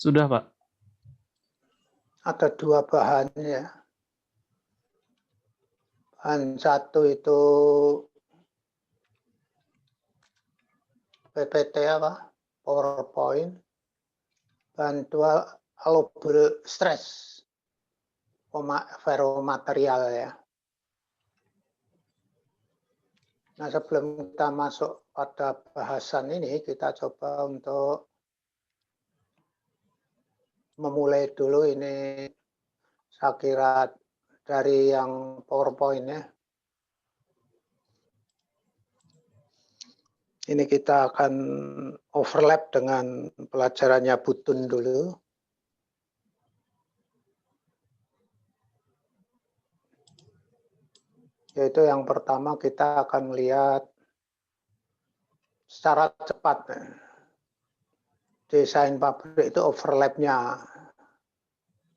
Sudah, Pak. Ada dua bahan ya. Bahan satu itu PPT apa? PowerPoint. Bahan dua allowable stress. Ferromaterial ya. Nah, sebelum kita masuk pada bahasan ini, kita coba untuk memulai dulu ini, saya kira dari yang PowerPoint ya. Ini kita akan overlap dengan pelajarannya Butun dulu. Yaitu yang pertama kita akan melihat secara cepat desain pabrik itu overlapnya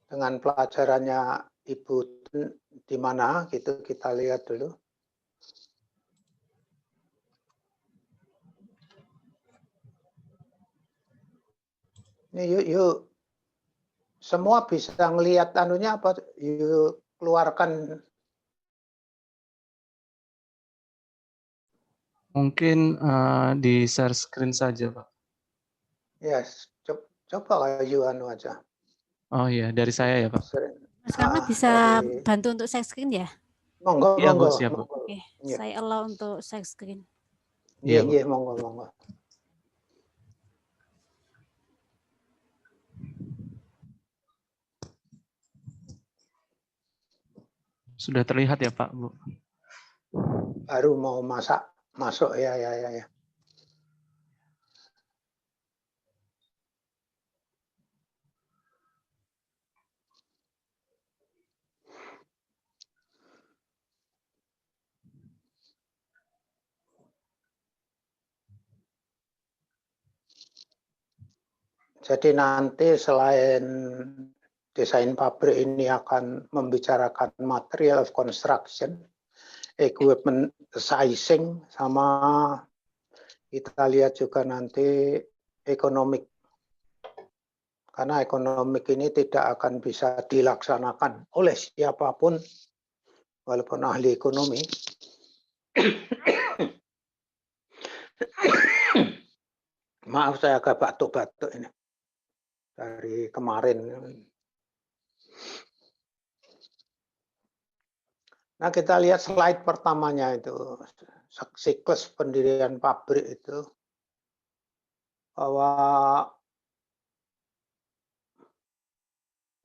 dengan pelajarannya Ibu di mana, gitu kita lihat dulu. Ini yuk semua bisa ngelihat anunya apa? Yuk keluarkan. Mungkin di share screen saja, Pak. Yes, coba yuk anu aja. Oh iya, dari saya ya, Pak. Mas Karma bisa bantu untuk share screen ya? Monggo, Iya, Bu, monggo. siap, Bu. Oke, saya allow untuk share screen. Iya, monggo, monggo. Sudah terlihat ya, Pak, Bu? Baru mau masuk ya. Jadi nanti selain desain pabrik ini akan membicarakan material of construction, equipment sizing, sama kita lihat juga nanti ekonomik. Karena ekonomik ini tidak akan bisa dilaksanakan oleh siapapun, walaupun ahli ekonomi. Maaf, saya agak batuk-batuk ini dari kemarin. Nah, kita lihat slide pertamanya itu, siklus pendirian pabrik itu, bahwa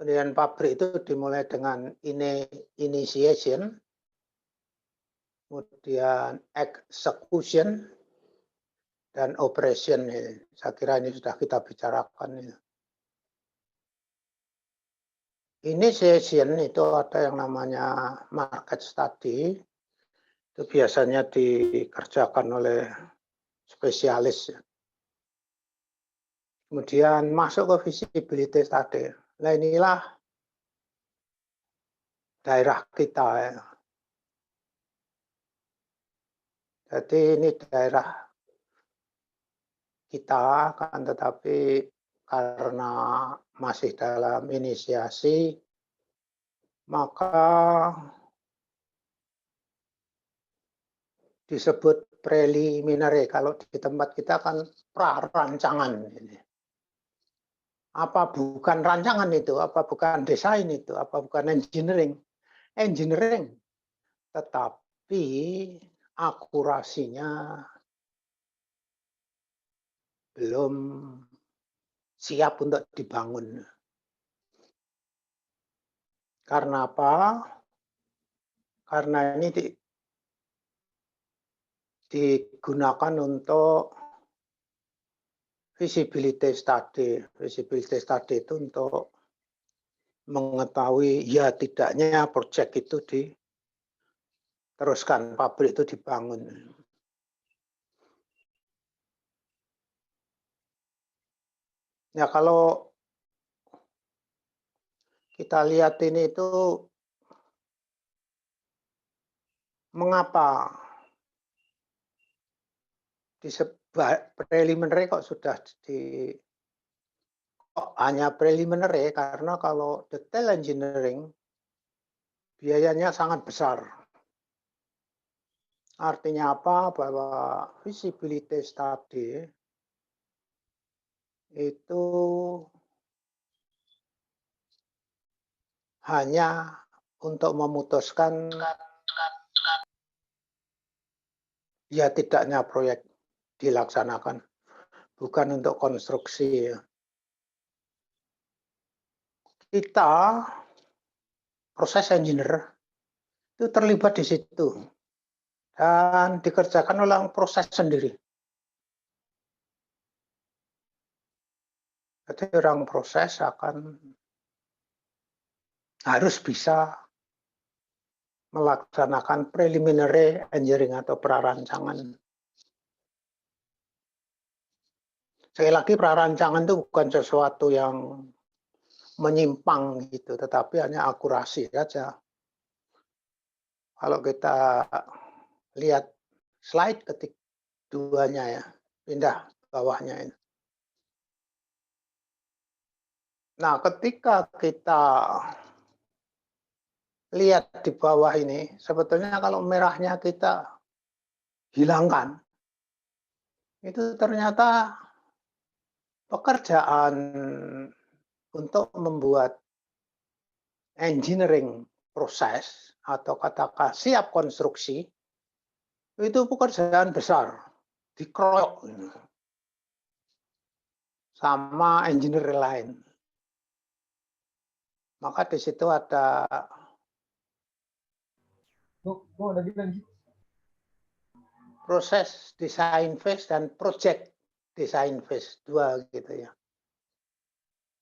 pendirian pabrik itu dimulai dengan initiation, kemudian execution, dan operation. Saya kira ini sudah kita bicarakan. Initiation itu ada yang namanya market study, itu biasanya dikerjakan oleh spesialis. Kemudian masuk ke visibility study. Nah, inilah daerah kita ya. Jadi ini daerah kita, kan, tetapi karena masih dalam inisiasi, maka disebut preliminary. Kalau di tempat kita kan prarancangan. Apa bukan rancangan itu? Apa bukan desain itu? Apa bukan engineering? Engineering. Tetapi akurasinya belum siap untuk dibangun. Karena apa? Karena ini digunakan untuk visibility study. Visibility study itu untuk mengetahui ya tidaknya proyek itu diteruskan, pabrik itu dibangun. Ya, kalau kita lihat ini itu mengapa di preliminary kok sudah hanya preliminary, karena kalau detail engineering biayanya sangat besar. Artinya apa? Bahwa feasibility study itu hanya untuk memutuskan ya tidaknya proyek dilaksanakan, bukan untuk konstruksi. Kita, proses engineer, itu terlibat di situ dan dikerjakan oleh proses sendiri. Jadi orang proses harus bisa melaksanakan preliminary engineering atau prarancangan. Sekali lagi, prarancangan itu bukan sesuatu yang menyimpang gitu, tetapi hanya akurasi saja. Kalau kita lihat slide keduanya ya, pindah bawahnya ini. Nah, ketika kita lihat di bawah ini, sebetulnya kalau merahnya kita hilangkan, itu ternyata pekerjaan untuk membuat engineering proses atau katakan siap konstruksi, itu pekerjaan besar, dikeroyok sama engineer lain. Maka di situ ada proses design phase dan project design phase, dua gitu ya.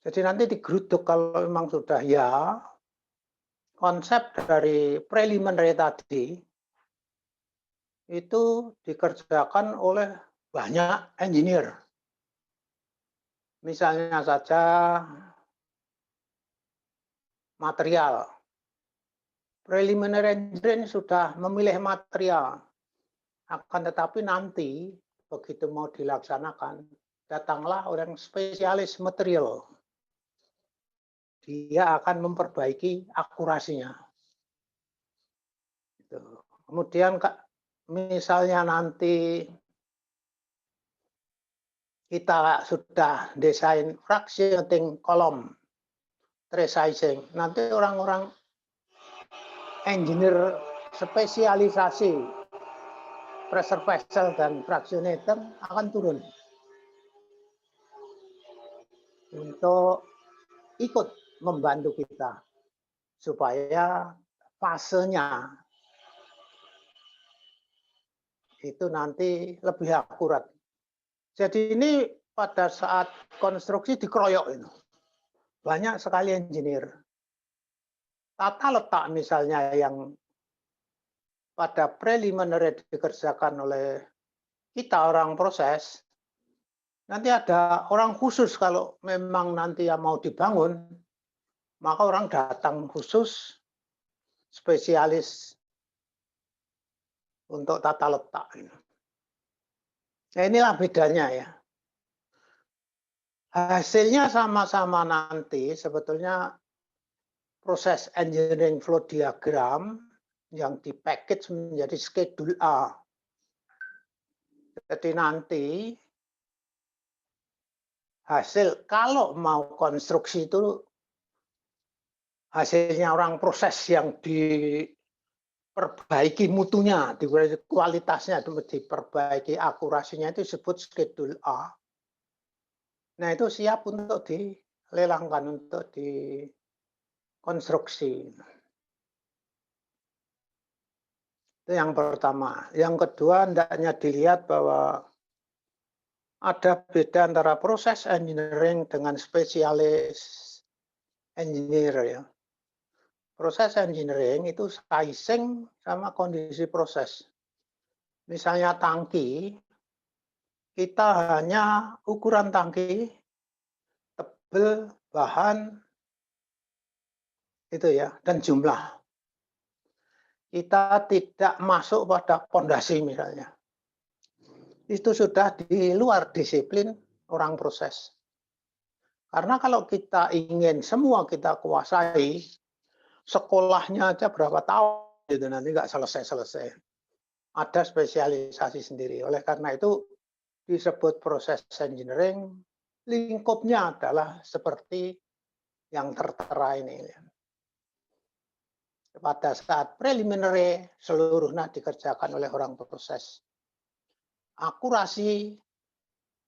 Jadi nanti digeruduk kalau memang sudah ya, konsep dari preliminary tadi itu dikerjakan oleh banyak engineer. Misalnya saja material. Preliminary engineering sudah memilih material. Akan tetapi nanti begitu mau dilaksanakan, datanglah orang spesialis material. Dia akan memperbaiki akurasinya. Kemudian misalnya nanti kita sudah desain fractionating column, resizing, nanti orang-orang engineer spesialisasi pressure vessel dan fractionator akan turun untuk ikut membantu kita supaya fasenya itu nanti lebih akurat. Jadi ini pada saat konstruksi dikeroyok itu. Banyak sekali engineer. Tata letak misalnya yang pada preliminary dikerjakan oleh kita orang proses, nanti ada orang khusus kalau memang nanti yang mau dibangun, maka orang datang khusus spesialis untuk tata letak. Nah, inilah bedanya ya. Hasilnya sama-sama nanti sebetulnya proses engineering flow diagram yang dipackage menjadi schedule A. Jadi nanti hasil kalau mau konstruksi itu hasilnya orang proses yang diperbaiki mutunya, kualitasnya diperbaiki, akurasinya itu disebut schedule A. Nah itu siap untuk dilelangkan, untuk dikonstruksi. Itu yang pertama. Yang kedua, hendaknya dilihat bahwa ada beda antara proses engineering dengan spesialis engineer ya. Proses engineering itu sizing sama kondisi proses. Misalnya tangki, kita hanya ukuran tangki, tebel, bahan, itu ya, dan jumlah. Kita tidak masuk pada fondasi misalnya. Itu sudah di luar disiplin orang proses. Karena kalau kita ingin semua kita kuasai, sekolahnya aja berapa tahun gitu nanti nggak selesai-selesai. Ada spesialisasi sendiri. Oleh karena itu disebut proses engineering, lingkupnya adalah seperti yang tertera ini. Pada saat preliminary, seluruhnya dikerjakan oleh orang proses. Akurasi,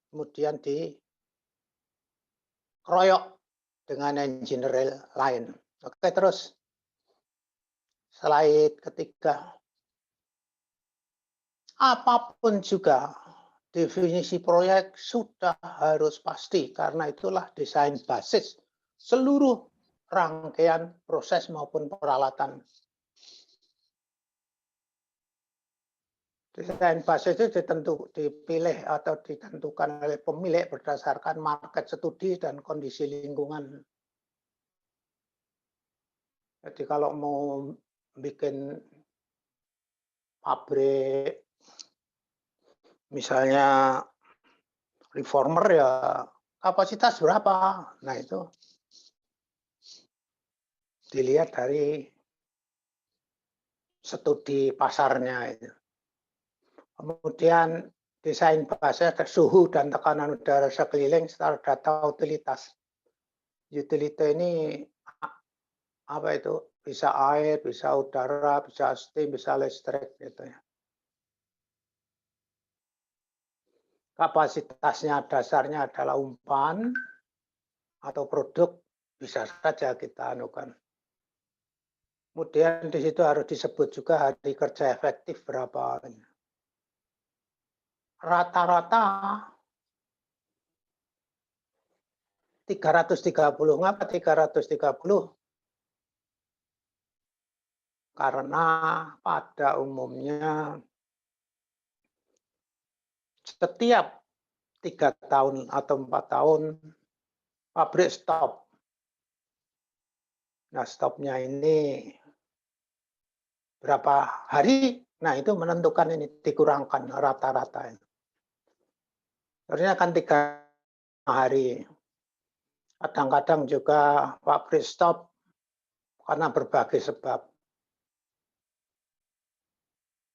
kemudian dikeroyok dengan engineer lain. Oke, terus slide ketiga. Apapun juga definisi proyek sudah harus pasti karena itulah desain basis seluruh rangkaian proses maupun peralatan. Desain basis itu dipilih atau ditentukan oleh pemilik berdasarkan market studi dan kondisi lingkungan. Jadi kalau mau bikin pabrik, misalnya reformer ya kapasitas berapa? Nah itu dilihat dari studi pasarnya itu. Kemudian desain basis suhu dan tekanan udara sekeliling serta data utilitas. Utility ini apa itu? Bisa air, bisa udara, bisa steam, bisa listrik gitu ya. Kapasitasnya dasarnya adalah umpan atau produk bisa saja kita anukan. Kemudian di situ harus disebut juga hari kerja efektif berapa. Rata-rata 330. Ngapa 330? Karena pada umumnya setiap 3 tahun atau 4 tahun pabrik stop. Nah, stopnya ini berapa hari? Nah, itu menentukan ini dikurangkan rata-rata. Harusnya kan 3 hari. Kadang-kadang juga pabrik stop karena berbagai sebab.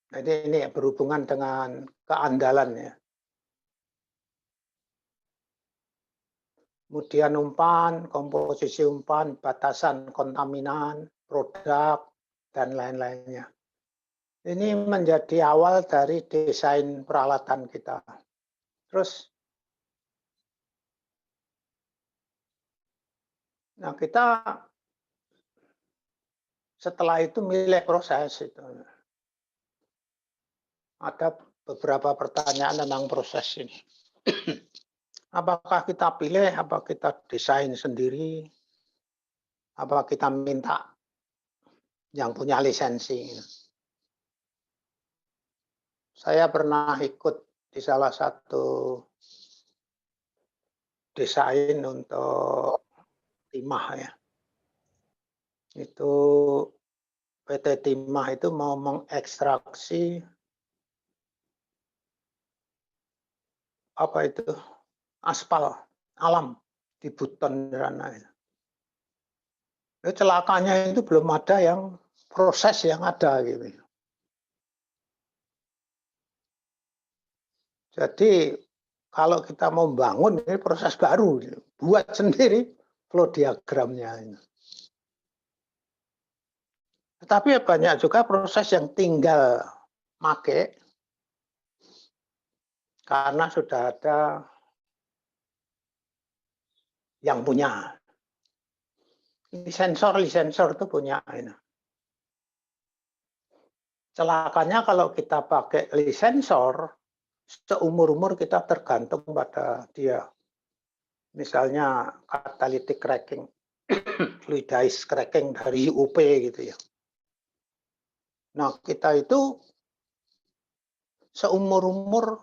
Jadi ini berhubungan dengan keandalan ya. Kemudian umpan, komposisi umpan, batasan kontaminan, produk, dan lain-lainnya. Ini menjadi awal dari desain peralatan kita. Terus, nah kita setelah itu milih proses itu. Ada beberapa pertanyaan tentang proses ini. Apakah kita pilih, apa kita desain sendiri, apa kita minta yang punya lisensi. Saya pernah ikut di salah satu desain untuk timah ya. Itu PT Timah itu mau mengekstraksi apa itu aspal alam di Buton sana. Celakanya itu belum ada yang proses yang ada gitu. Jadi kalau kita mau bangun ini proses baru, buat sendiri flow diagramnya. Tetapi banyak juga proses yang tinggal make karena sudah ada yang punya. Lisensor itu punya. Celakanya kalau kita pakai lisensor, seumur-umur kita tergantung pada dia. Misalnya catalytic cracking, fluidized cracking dari UP gitu ya. Nah, kita itu seumur-umur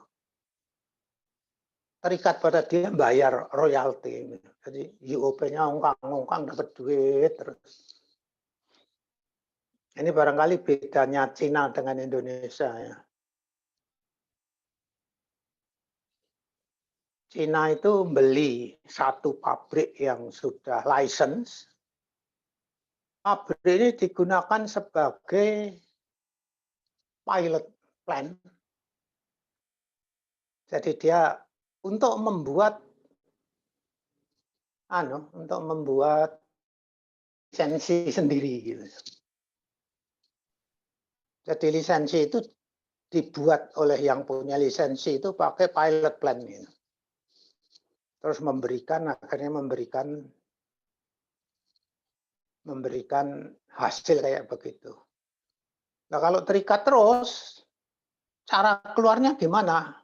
terikat pada dia bayar royalti. Jadi IOP-nya ongkang-ongkang dapat duit terus. Ini barangkali bedanya Cina dengan Indonesia ya. Cina itu beli satu pabrik yang sudah license. Pabrik ini digunakan sebagai pilot plant. Jadi dia untuk membuat lisensi sendiri gitu. Jadi lisensi itu dibuat oleh yang punya lisensi itu pakai pilot plant gitu. Terus akhirnya memberikan hasil kayak begitu. Nah, kalau terikat terus, cara keluarnya gimana?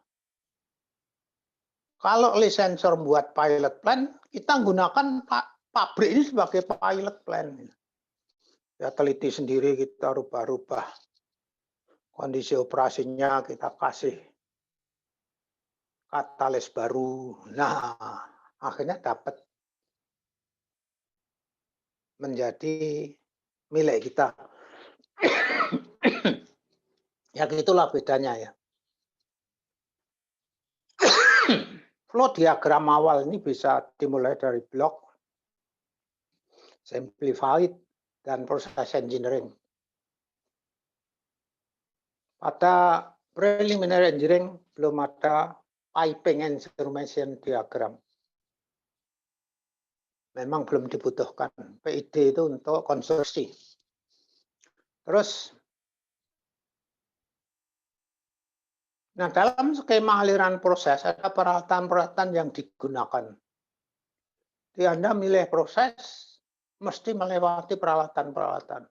Kalau lisensor buat pilot plant, kita gunakan pabrik ini sebagai pilot plant. Ya, teliti sendiri, kita rubah-rubah. Kondisi operasinya kita kasih katalis baru. Nah, akhirnya dapat menjadi milik kita. Ya gitulah bedanya ya. Flow diagram awal ini bisa dimulai dari blok, simplified, dan proses engineering. Pada preliminary engineering belum ada piping information diagram. Memang belum dibutuhkan. PID itu untuk konstruksi. Terus, nah dalam skema aliran proses ada peralatan-peralatan yang digunakan. Jadi Anda milih proses, mesti melewati peralatan-peralatan.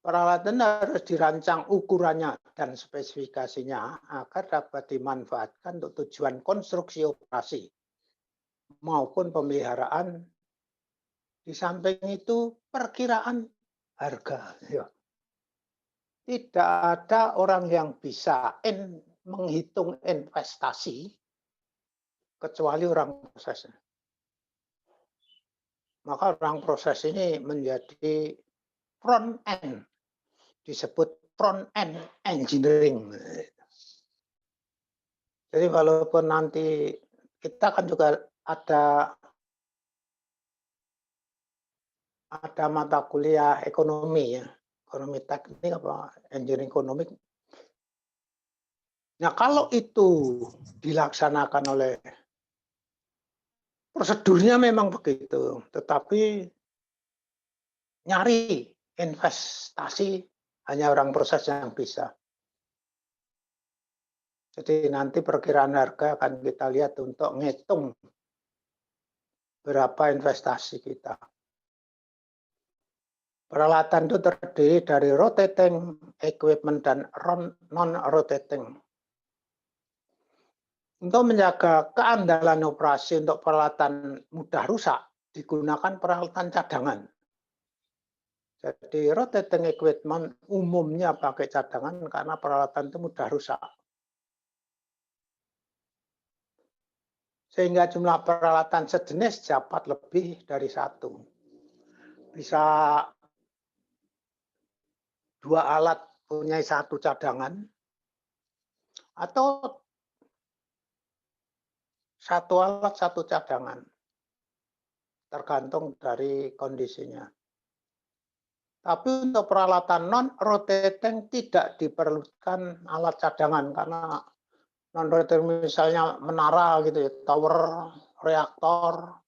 Peralatan harus dirancang ukurannya dan spesifikasinya agar dapat dimanfaatkan untuk tujuan konstruksi operasi maupun pemeliharaan. Di samping itu perkiraan harga. Ya. Tidak ada orang yang bisa menghitung investasi kecuali orang proses. Maka orang proses ini menjadi front end, disebut front end engineering. Jadi walaupun nanti kita kan juga ada mata kuliah ekonomi ya, ekonomi teknik apa engineering ekonomi. Nah kalau itu dilaksanakan oleh prosedurnya memang begitu, tetapi nyari investasi hanya orang proses yang bisa. Jadi nanti perkiraan harga akan kita lihat untuk ngitung berapa investasi kita. Peralatan itu terdiri dari rotating equipment dan non-rotating. Untuk menjaga keandalan operasi untuk peralatan mudah rusak, digunakan peralatan cadangan. Jadi rotating equipment umumnya pakai cadangan karena peralatan itu mudah rusak. Sehingga jumlah peralatan sejenis dapat lebih dari satu. Bisa 2 alat punya 1 cadangan, atau 1 alat 1 cadangan. Tergantung dari kondisinya. Tapi untuk peralatan non-rotating tidak diperlukan alat cadangan karena non-rotating misalnya menara gitu ya, tower, reaktor.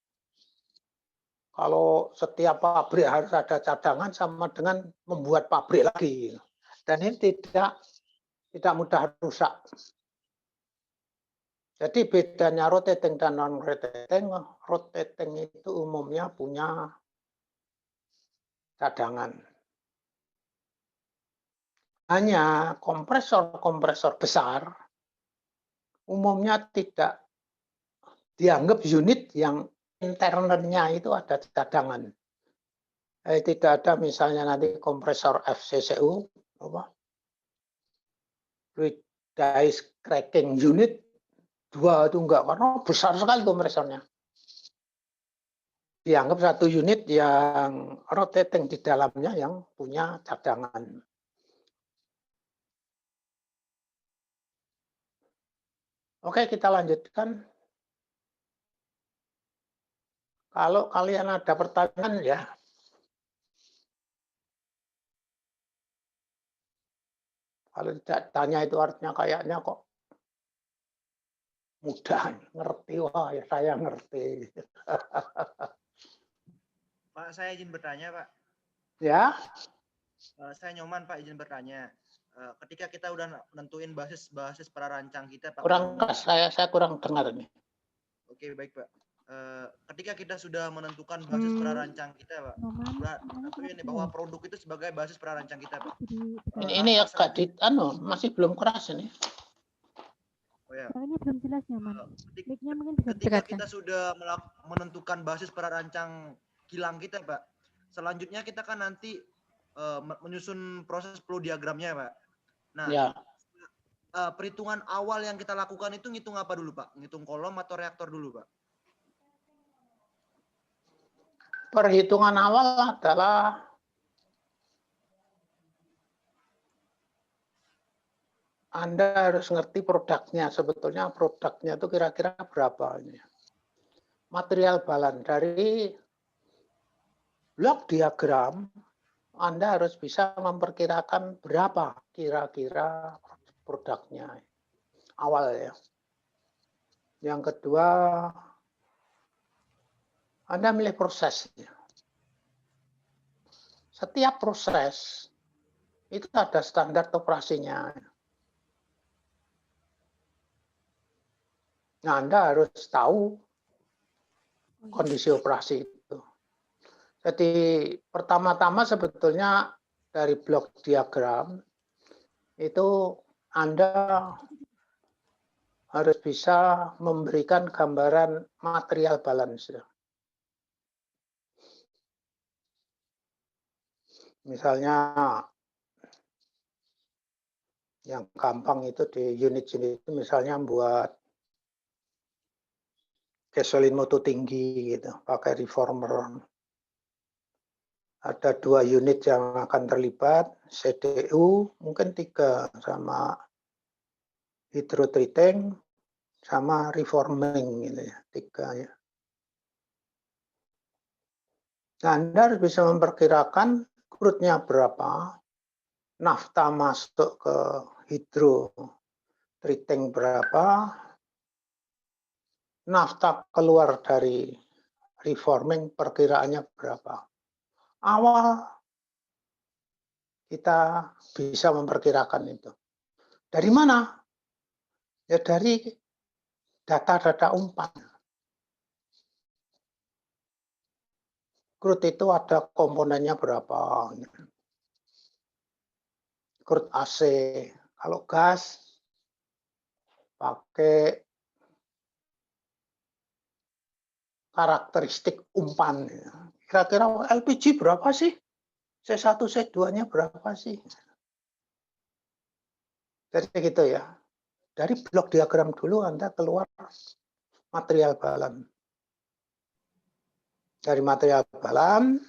Kalau setiap pabrik harus ada cadangan sama dengan membuat pabrik lagi. Dan ini tidak mudah rusak. Jadi bedanya rotating dan rotating itu umumnya punya cadangan. Hanya kompresor-kompresor besar umumnya tidak dianggap unit yang internalnya itu ada cadangan. Tidak ada misalnya nanti kompresor FCCU, fluid dice cracking unit, 2 itu enggak, karena besar sekali kompresornya. Dianggap 1 unit yang rotating di dalamnya yang punya cadangan. Oke, kita lanjutkan. Kalau kalian ada pertanyaan ya. Kalau tidak tanya itu artinya kayaknya kok mudah, ngerti. Wah, ya saya ngerti. Pak, saya izin bertanya, Pak. Ya, Saya Nyoman, Pak, izin bertanya. Ketika kita udah nentuin basis prarancang kita, Pak. kurang keras, saya kurang dengar nih. Oke, baik, Pak. Ketika kita sudah menentukan basis prarancang kita, Pak, tentunya ini bahwa produk itu sebagai basis prarancang kita, Pak. Ini ya Kak masih belum keras ini. Oh ya. Suaranya belum jelas Nyoman. Mic-nya mungkin bisa Ketika didekatkan. kita sudah menentukan basis prarancang kilang kita, Pak, selanjutnya kita kan nanti menyusun proses flow diagramnya, Pak. Nah, Ya. Perhitungan awal yang kita lakukan itu ngitung apa dulu, Pak? Ngitung kolom atau reaktor dulu, Pak? Perhitungan awal adalah Anda harus ngerti produknya. Sebetulnya produknya itu kira-kira berapa ini. Material balan dari blok diagram, Anda harus bisa memperkirakan berapa kira-kira produknya. Awal ya. Yang kedua, Anda milih prosesnya. Setiap proses itu ada standar operasinya. Nah, Anda harus tahu kondisi operasi itu. Jadi pertama-tama sebetulnya dari blok diagram itu Anda harus bisa memberikan gambaran material balance. Misalnya yang gampang itu di unit-unit itu misalnya buat gasolin mutu tinggi gitu, pakai reformer. Ada 2 unit yang akan terlibat, CDU mungkin 3 sama hydrotreating sama reforming gitu ya, 3 ya. Nah, Anda harus bisa memperkirakan crude-nya berapa, nafta masuk ke hydrotreating berapa, nafta keluar dari reforming perkiraannya berapa. Awal kita bisa memperkirakan itu. Dari mana? Ya dari data-data umpan. Crude itu ada komponennya berapa. Crude AC. Kalau gas pakai karakteristik umpan. Kira-kira LPG berapa sih? C1, C2-nya berapa sih? Jadi gitu ya. Dari blok diagram dulu Anda keluar material balan. Dari material balan,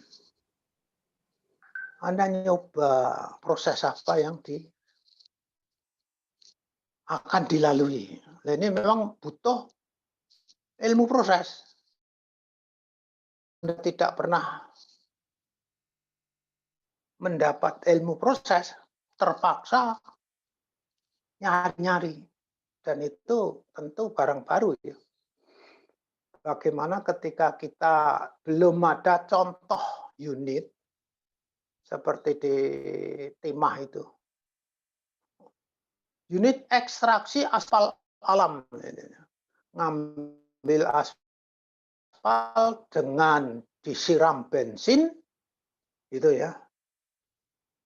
Anda nyoba proses apa yang akan dilalui. Nah, ini memang butuh ilmu proses. Anda tidak pernah mendapat ilmu proses, terpaksa nyari-nyari. Dan itu tentu barang baru ya. Bagaimana ketika kita belum ada contoh unit seperti di Timah itu. Unit ekstraksi aspal alam. Ngambil aspal dengan disiram bensin, gitu ya.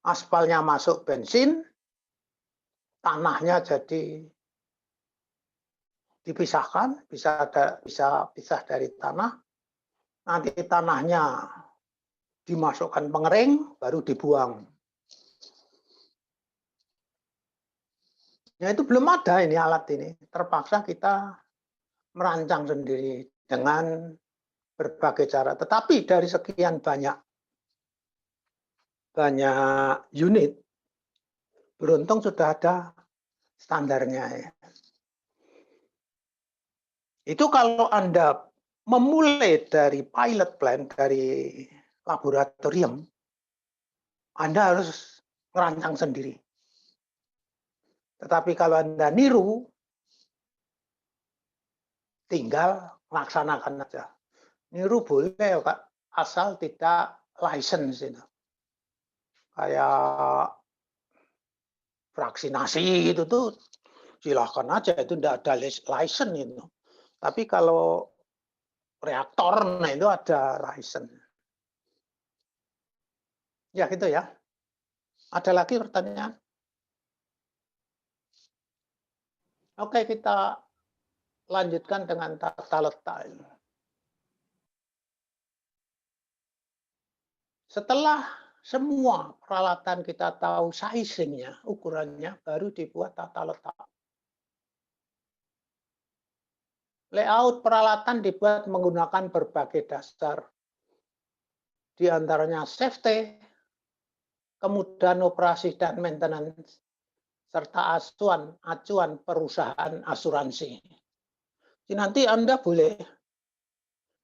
Aspalnya masuk bensin, tanahnya jadi dipisahkan, bisa pisah dari tanah. Nanti tanahnya dimasukkan pengering, baru dibuang. Ya itu belum ada ini alat ini. Terpaksa kita merancang sendiri dengan berbagai cara. Tetapi dari sekian banyak unit, beruntung sudah ada standarnya ya. Itu kalau Anda memulai dari pilot plant, dari laboratorium, Anda harus merancang sendiri. Tetapi kalau Anda niru, tinggal laksanakan aja. Niru boleh ya Kak, asal tidak license itu. Kayak vaksinasi gitu tuh silahkan aja, itu tidak ada license itu. Tapi kalau reaktor, nah itu ada license. Ya gitu ya. Ada lagi pertanyaan? Oke, kita lanjutkan dengan tata letak. Setelah semua peralatan kita tahu sizingnya, ukurannya, baru dibuat tata letak. Layout peralatan dibuat menggunakan berbagai dasar. Di antaranya safety, kemudahan operasi dan maintenance, serta acuan perusahaan asuransi. Jadi nanti Anda boleh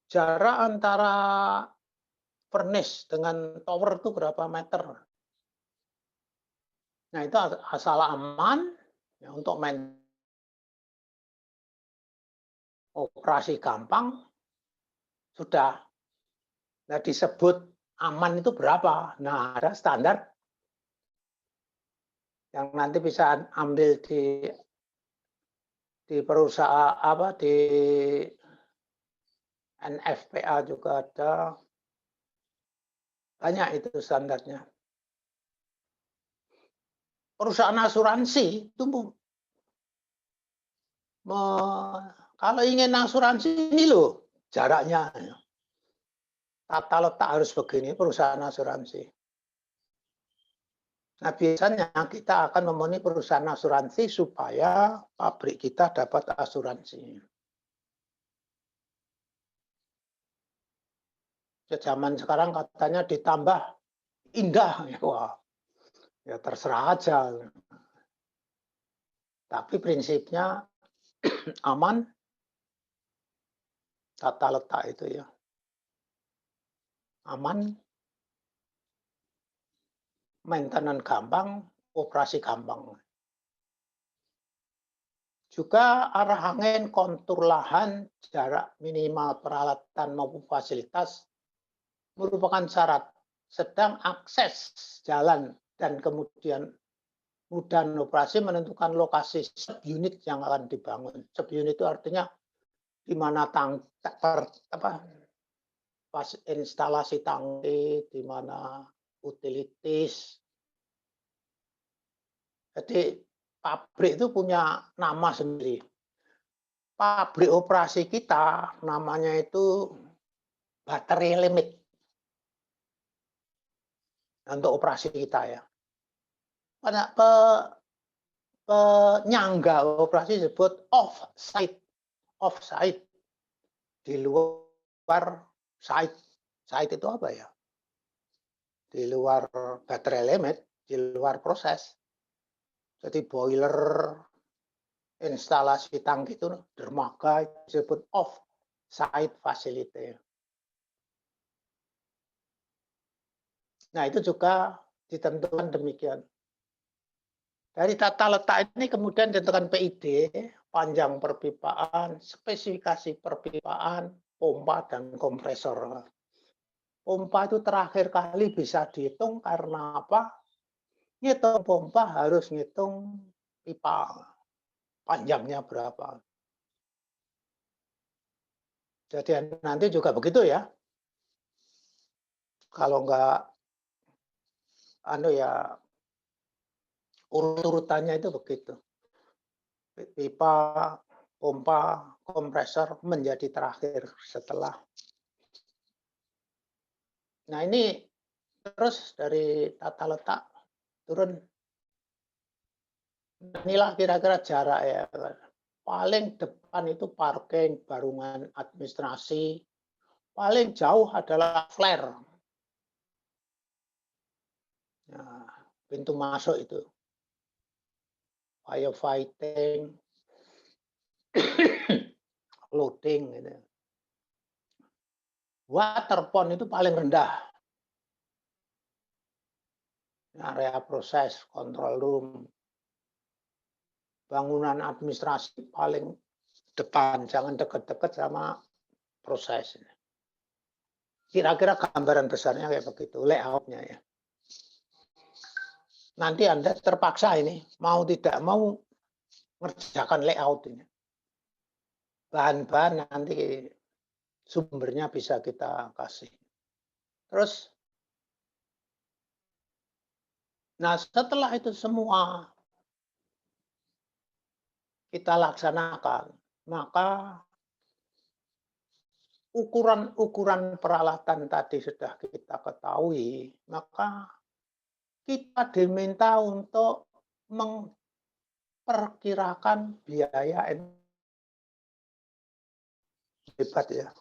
jarak antara furnace dengan tower itu berapa meter. Nah itu asal aman ya, untuk operasi gampang sudah. Nah disebut aman itu berapa? Nah ada standar yang nanti bisa ambil di perusahaan apa di NFPA juga ada, banyak itu standarnya. Perusahaan asuransi itu kalau ingin asuransi ini loh jaraknya, tata letak harus begini perusahaan asuransi. Nah biasanya kita akan memenuhi perusahaan asuransi supaya pabrik kita dapat asuransi. Zaman sekarang katanya ditambah indah, wah, ya terserah aja. Tapi prinsipnya aman, tata letak itu ya. Aman, maintenance gampang, operasi gampang. Juga arah angin, kontur lahan, jarak minimal peralatan maupun fasilitas merupakan syarat. Sedang akses jalan dan kemudian mudah operasi menentukan lokasi subunit yang akan dibangun. Subunit itu artinya di mana instalasi tangki, di mana utilities. Jadi pabrik itu punya nama sendiri. Pabrik operasi kita namanya itu baterai limit. Untuk operasi kita ya. Pada penyangga operasi disebut off-site. Off-site. Di luar site. Site itu apa ya? Di luar baterai limit, di luar proses. Jadi boiler, instalasi tangki itu dermaga disebut off-site facility. Nah itu juga ditentukan demikian. Dari tata letak ini kemudian ditentukan PID, panjang perpipaan, spesifikasi perpipaan, pompa, dan kompresor. Pompa itu terakhir kali bisa dihitung karena apa? Ngitung pompa harus ngitung pipa, panjangnya berapa. Jadi nanti juga begitu ya. Kalau enggak urut-urutannya itu begitu. Pipa, pompa, kompresor menjadi terakhir setelah. Nah ini terus dari tata letak turun. Inilah kira-kira jarak ya. Paling depan itu parking, barungan administrasi. Paling jauh adalah flare. Nah, pintu masuk itu. Firefighting, loading gitu. water pond itu paling rendah. Area proses, control room, bangunan administrasi paling depan, jangan dekat-dekat sama proses. Kira-kira gambaran besarnya kayak begitu, layoutnya ya. Nanti Anda terpaksa ini, mau tidak mau mengerjakan layout ini. Bahan-bahan nanti sumbernya bisa kita kasih. Terus, nah setelah itu semua kita laksanakan, maka ukuran-ukuran peralatan tadi sudah kita ketahui, maka kita diminta untuk memperkirakan biaya hebat ya.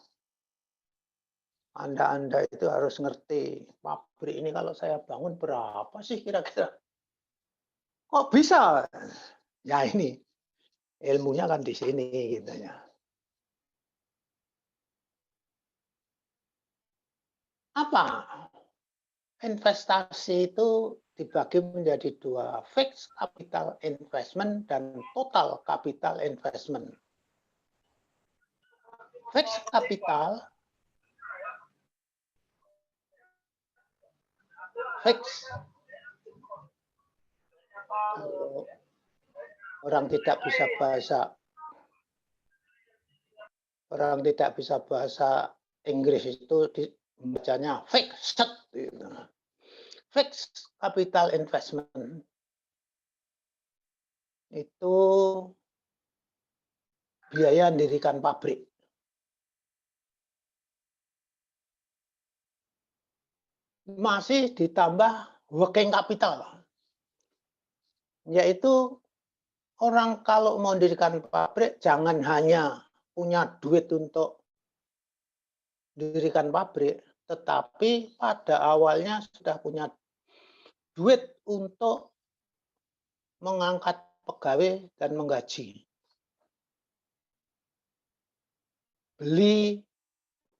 Anda itu harus ngerti, pabrik ini kalau saya bangun berapa sih kira-kira? Kok bisa? Ya ini, ilmunya kan di sini gitu ya. Apa? Investasi itu dibagi menjadi dua, fixed capital investment dan total capital investment. Fixed capital fix. Kalau orang tidak bisa bahasa Inggris itu bacanya fixed. Fixed capital investment itu biaya mendirikan pabrik. Masih ditambah working capital, yaitu orang kalau mau mendirikan pabrik jangan hanya punya duit untuk mendirikan pabrik, tetapi pada awalnya sudah punya duit untuk mengangkat pegawai dan menggaji. Beli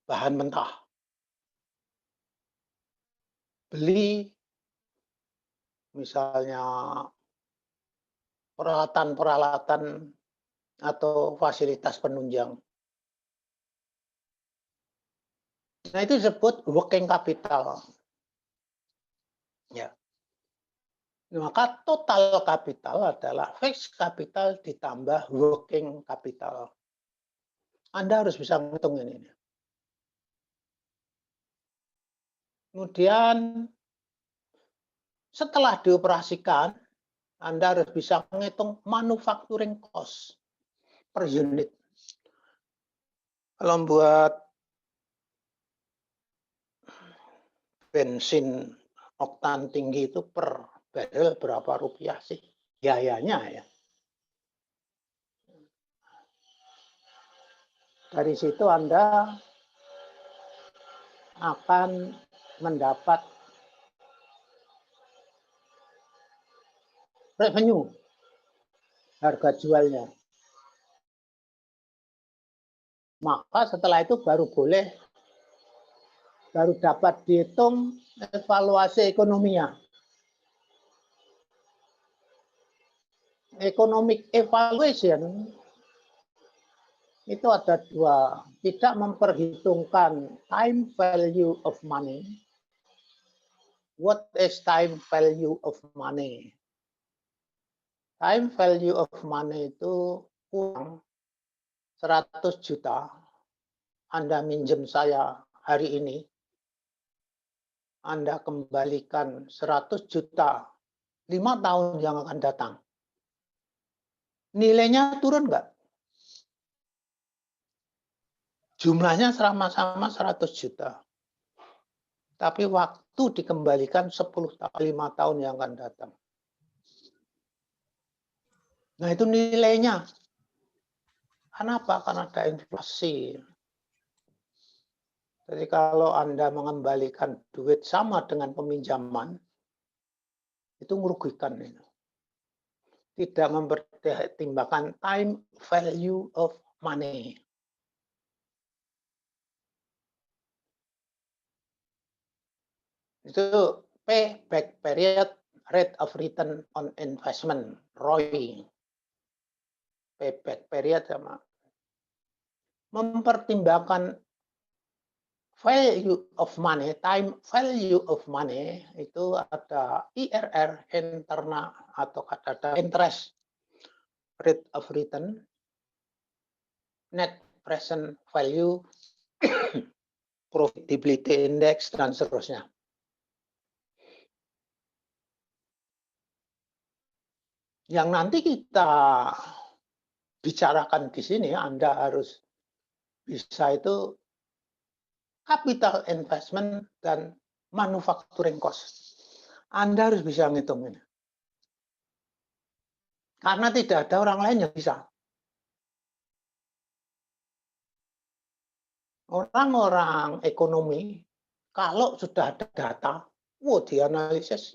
bahan mentah. Beli misalnya peralatan-peralatan atau fasilitas penunjang. Nah, itu disebut working capital. Ya. Maka total capital adalah fixed capital ditambah working capital. Anda harus bisa menghitung ini. Kemudian setelah dioperasikan, Anda harus bisa menghitung manufacturing cost per unit. Kalau buat bensin oktan tinggi itu per barrel berapa rupiah sih biayanya ya. Dari situ Anda akan mendapat revenue, harga jualnya. Maka setelah itu baru dapat dihitung evaluasi ekonominya. Economic evaluation itu ada dua, tidak memperhitungkan time value of money. What is time value of money? Time value of money itu uang 100 juta. Anda minjem saya hari ini, Anda kembalikan 100 juta 5 tahun yang akan datang. Nilainya turun nggak? Jumlahnya sama-sama 100 juta. Tapi waktu dikembalikan 10 tahun, 5 tahun yang akan datang. Nah itu nilainya. Kenapa? Karena ada inflasi. Jadi kalau Anda mengembalikan duit sama dengan peminjaman, itu merugikan. Tidak mempertimbangkan time value of money. Itu payback period, rate of return on investment, ROI. Payback period sama mempertimbangkan value of money, time value of money, itu ada IRR, internal atau ada interest rate of return, net present value, profitability index, dan seterusnya. Yang nanti kita bicarakan di sini, Anda harus bisa itu capital investment dan manufacturing cost. Anda harus bisa ngitung ini. Karena tidak ada orang lain yang bisa. Orang-orang ekonomi, kalau sudah ada data, dianalisis.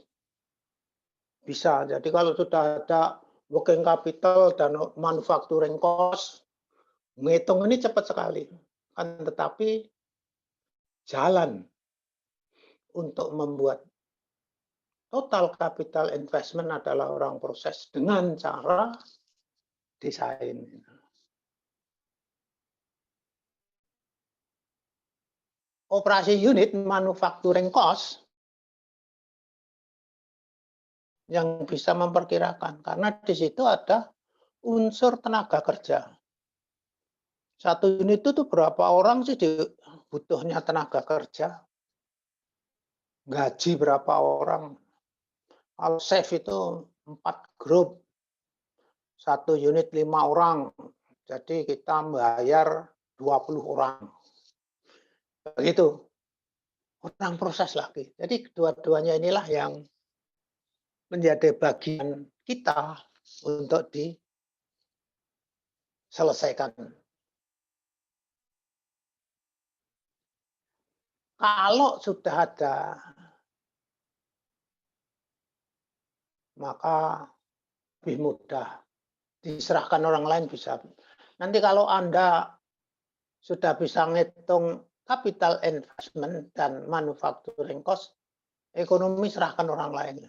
Bisa. Jadi kalau sudah ada working capital dan manufacturing cost, menghitung ini cepat sekali. Kan tetapi jalan untuk membuat total capital investment adalah orang proses dengan cara desain. Operasi unit manufacturing cost yang bisa memperkirakan, karena di situ ada unsur tenaga kerja. Satu unit itu berapa orang sih butuhnya tenaga kerja? Gaji berapa orang? Kalau chef itu 4 grup, satu unit 5 orang, jadi kita membayar 20 orang. Begitu. Orang proses lagi. Jadi kedua-duanya inilah yang menjadi bagian kita untuk diselesaikan. Kalau sudah ada, maka lebih mudah. Diserahkan orang lain bisa. Nanti kalau Anda sudah bisa ngitung capital investment dan manufacturing cost, ekonomi serahkan orang lain.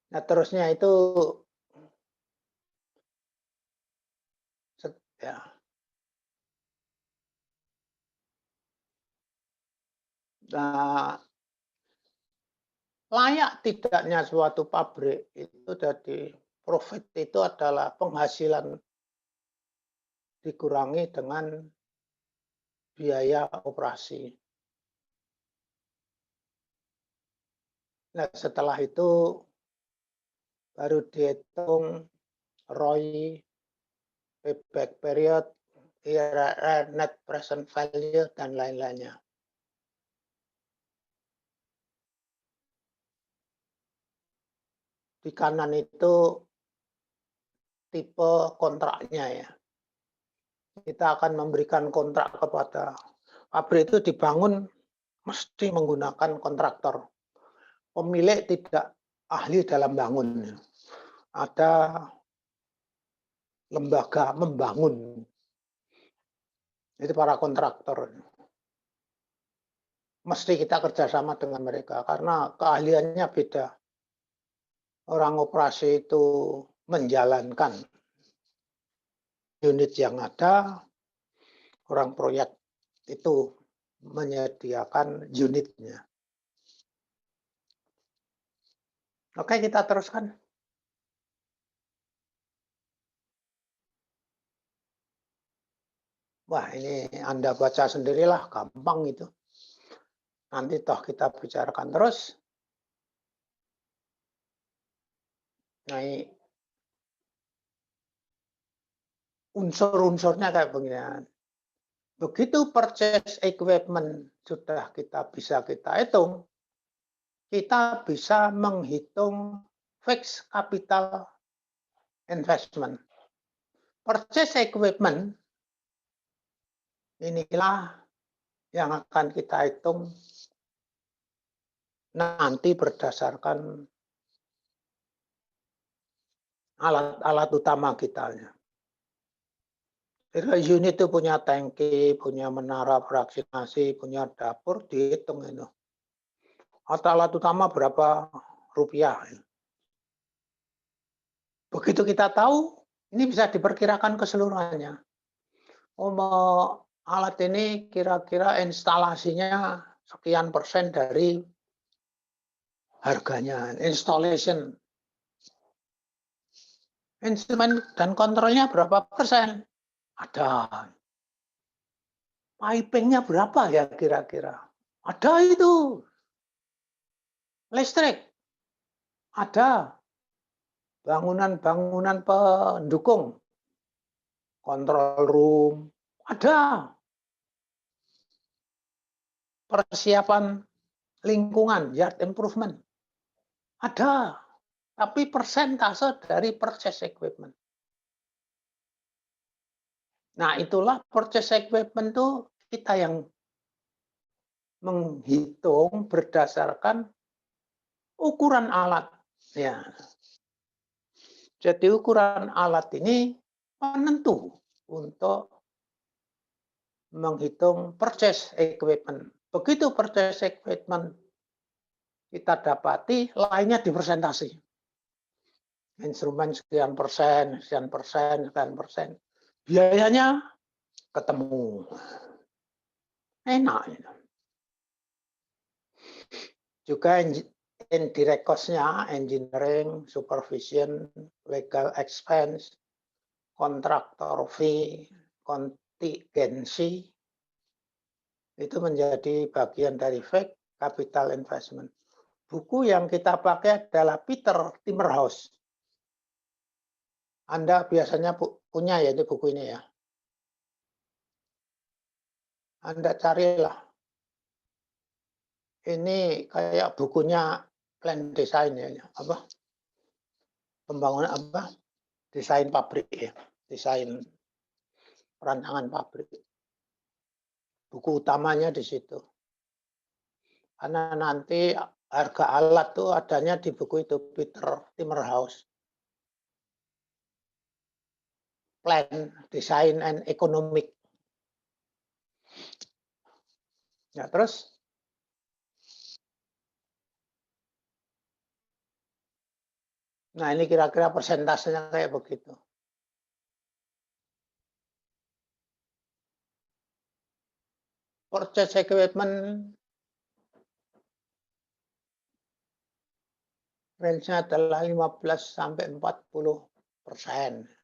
Nah, terusnya itu ya. Nah, layak tidaknya suatu pabrik itu jadi profit itu adalah penghasilan dikurangi dengan biaya operasi. Nah, setelah itu baru dihitung ROI, payback period, IRR, net present value, dan lain-lainnya. Di kanan itu tipe kontraknya ya. Kita akan memberikan kontrak kepada pabrik itu dibangun mesti menggunakan kontraktor. Pemilik tidak ahli dalam bangun. Ada lembaga membangun. Itu para kontraktor. Mesti kita kerjasama dengan mereka karena keahliannya beda. Orang operasi itu menjalankan unit yang ada, orang proyek itu menyediakan unitnya. Oke, kita teruskan. Wah, ini Anda baca sendirilah, gampang itu. Nanti toh kita bicarakan terus. Nah, unsur-unsurnya kayak begini. Begitu purchase equipment sudah bisa kita hitung, kita bisa menghitung fixed capital investment. Purchase equipment inilah yang akan kita hitung nanti berdasarkan alat-alat utama kita. Unit itu punya tangki, punya menara vaksinasi, punya dapur, dihitung itu. Alat utama berapa rupiah. Begitu kita tahu, ini bisa diperkirakan keseluruhannya. Alat ini kira-kira instalasinya sekian persen dari harganya, installation. Instrumen dan kontrolnya berapa persen? Ada. Pipingnya berapa ya kira-kira? Ada itu. Listrik. Ada. Bangunan-bangunan pendukung. Control room. Ada. Persiapan lingkungan, yard improvement. Ada. Tapi persentase dari purchase equipment. Nah, itulah purchase equipment itu kita yang menghitung berdasarkan ukuran alat. Ya. Jadi ukuran alat ini penentu untuk menghitung purchase equipment. Begitu purchase equipment kita dapati, lainnya dipresentasi. Instrumen sekian persen, sekian persen, sekian persen. Biayanya ketemu. Enak. Juga indirect cost-nya, engineering, supervision, legal expense, kontraktor fee, kontingensi, itu menjadi bagian dari fake capital investment. Buku yang kita pakai adalah Peter Timmerhouse. Anda biasanya punya ya ini buku ini ya. Anda carilah. Ini kayak bukunya plan design ya, apa? Pembangunan apa? Desain pabrik ya, desain perancangan pabrik. Buku utamanya di situ. Karena nanti harga alat tuh adanya di buku itu Peter Timmerhouse. Plan, Design, and Economic. Ya, terus nah ini kira-kira persentasenya kayak begitu. Purchase equipment range-nya adalah 15 sampai 40%.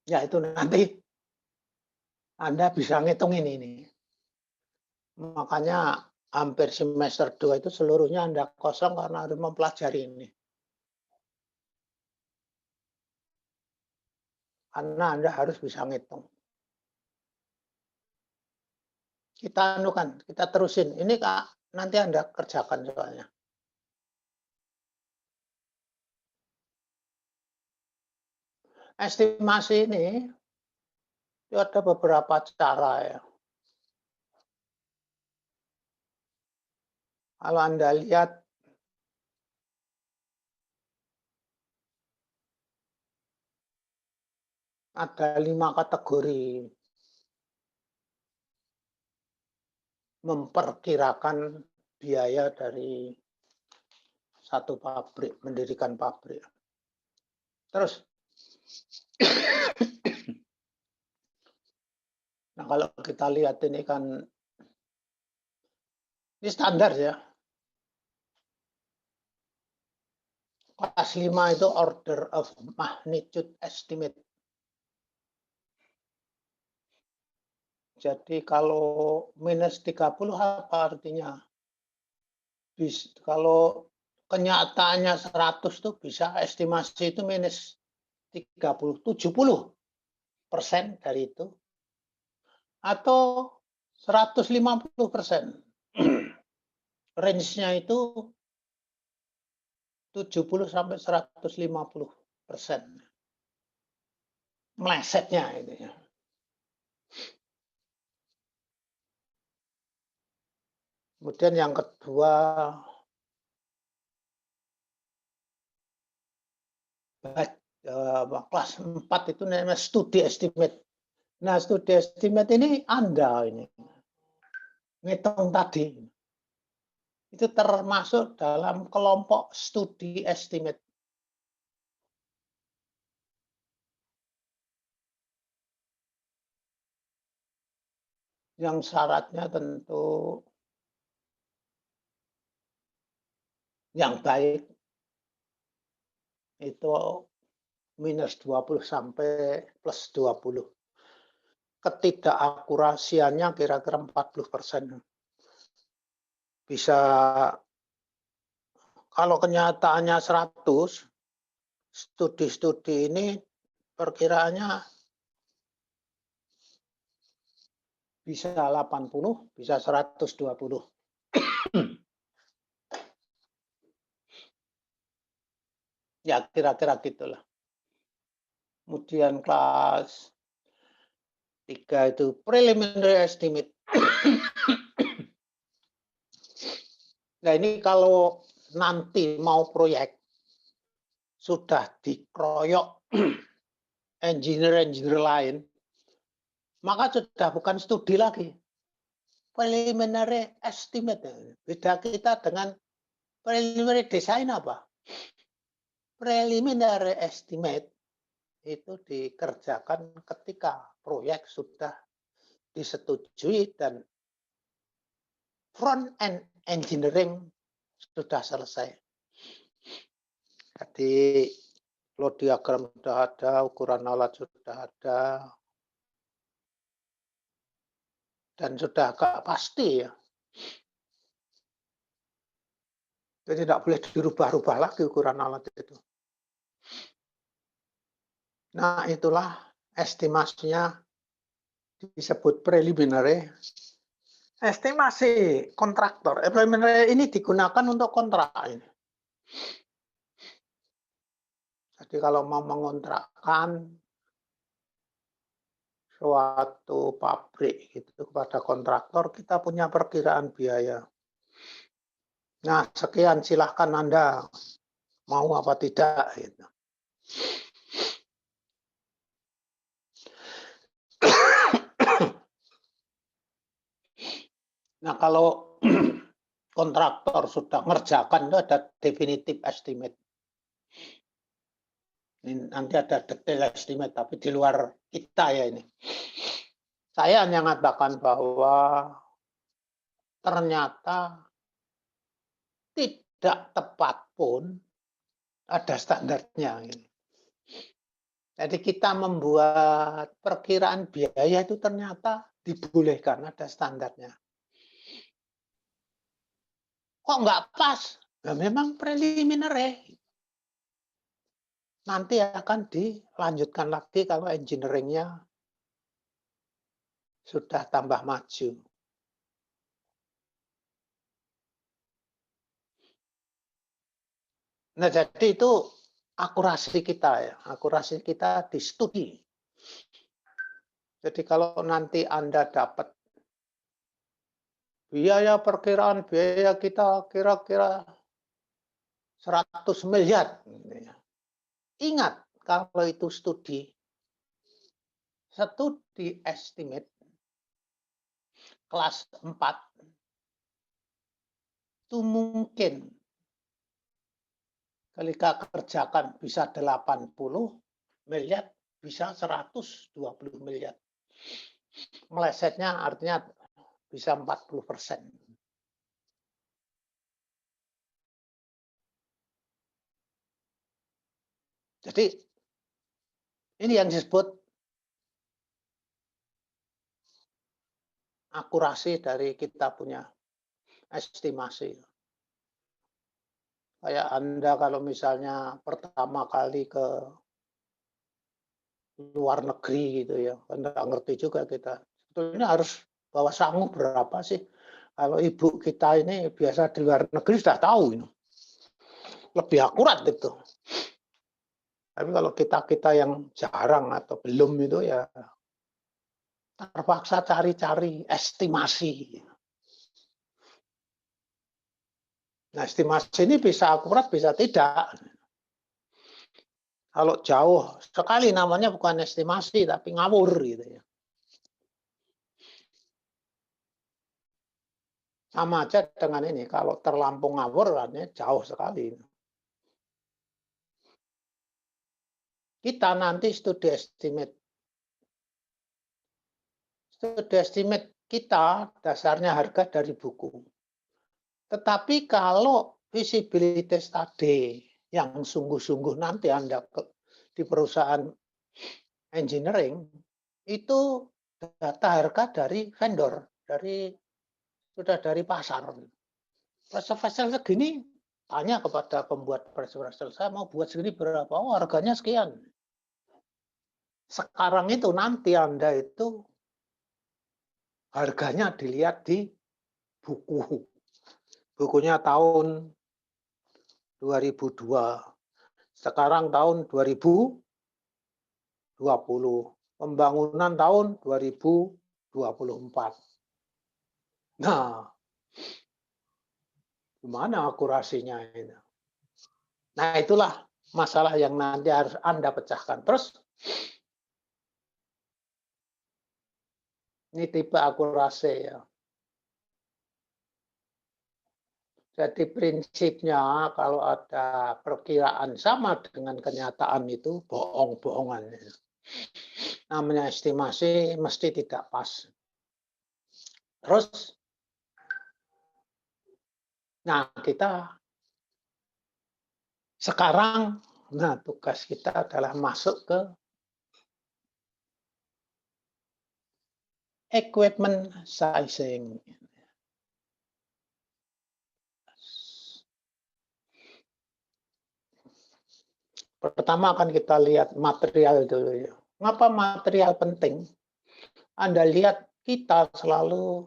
Ya itu nanti Anda bisa ngitungin ini. Makanya hampir semester 2 itu seluruhnya Anda kosong karena harus mempelajari ini. Karena Anda harus bisa ngitung. Kita anukan, kita terusin. Ini Kak, nanti Anda kerjakan soalnya. Estimasi ini itu ada beberapa cara ya. Kalau Anda lihat ada 5 kategori memperkirakan biaya dari satu pabrik, mendirikan pabrik. Terus, nah kalau kita lihat ini kan, ini standar ya. Kelas 5 itu order of magnitude estimate. Jadi kalau minus 30 apa artinya? Kalau kenyataannya 100 tuh bisa estimasi itu minus 30, 70% dari itu. Atau 150%. Range-nya itu 70 sampai 150%. melesetnya itu ya. Kemudian yang kedua, kelas 4 itu namanya studi estimate. Nah, studi estimate ini Anda ini ngitung tadi. Itu termasuk dalam kelompok studi estimate. Yang syaratnya tentu yang baik itu minus 20 sampai plus 20. Ketidakakurasiannya kira-kira 40%. Bisa, kalau kenyataannya 100, studi-studi ini perkiraannya bisa 80, bisa 120. Ya, kira-kira gitulah. Kemudian kelas 3 itu preliminary estimate. Nah, ini kalau nanti mau proyek sudah dikeroyok engineer-engineer lain, maka sudah bukan studi lagi. Preliminary estimate. Beda kita dengan preliminary design apa? Preliminary estimate itu dikerjakan ketika proyek sudah disetujui dan front end engineering sudah selesai. Jadi flow diagram sudah ada, ukuran alat sudah ada, dan sudah agak pasti ya. Jadi tidak boleh dirubah-rubah lagi ukuran alat itu. Nah, itulah estimasinya disebut preliminary. Estimasi kontraktor. Preliminary ini digunakan untuk kontrak ini. Jadi kalau mau mengontrakkan suatu pabrik gitu kepada kontraktor, kita punya perkiraan biaya. Nah, sekian, silahkan Anda mau apa tidak gitu. Nah, kalau kontraktor sudah ngerjakan itu ada definitive estimate. Ini nanti ada detail estimate, tapi di luar kita ya ini. Saya hanya mengatakan bahwa ternyata tidak tepat pun ada standarnya. Jadi kita membuat perkiraan biaya itu ternyata dibolehkan, ada standarnya. Kok nggak pas? Nah, memang preliminary. Nanti akan dilanjutkan lagi kalau engineering-nya sudah tambah maju. Nah, jadi itu akurasi kita ya, akurasi kita di studi. Jadi kalau nanti Anda dapat biaya perkiraan biaya kita kira-kira 100 miliar. Ingat, kalau itu studi estimate kelas 4 itu mungkin ketika kerjakan bisa 80 miliar, bisa 120 miliar. Melesetnya artinya bisa 40%. Jadi ini yang disebut akurasi dari kita punya estimasi. Kayak Anda kalau misalnya pertama kali ke luar negeri gitu ya, kan nggak ngerti juga kita. Sebetulnya harus bawa sangu berapa sih? Kalau ibu kita ini biasa di luar negeri sudah tahu ini. Lebih akurat itu. Tapi kalau kita yang jarang atau belum itu ya terpaksa cari-cari estimasi. Nah, estimasi ini bisa akurat, bisa tidak. Kalau jauh sekali namanya bukan estimasi, tapi ngawur gitu ya. Sama aja dengan ini, kalau terlampau ngawur artinya jauh sekali. Kita nanti studi estimate kita dasarnya harga dari buku. Tetapi kalau visibility study yang sungguh-sungguh nanti Anda di perusahaan engineering, itu data harga dari vendor, sudah dari pasar. Pressure vessel segini, tanya kepada pembuat pressure vessel, saya mau buat segini berapa? Oh, harganya sekian. Sekarang itu nanti Anda itu harganya dilihat di buku. Bukunya tahun 2002. Sekarang tahun 2020. Pembangunan tahun 2024. Nah, gimana akurasinya ini? Nah, itulah masalah yang nanti harus Anda pecahkan. Terus, ini tipe akurasi ya. Jadi prinsipnya kalau ada perkiraan sama dengan kenyataan itu bohong-bohongan. Namanya estimasi mesti tidak pas. Terus, nah kita sekarang, nah tugas kita adalah masuk ke equipment sizing. Pertama akan kita lihat material dulu ya. Mengapa material penting? Anda lihat kita selalu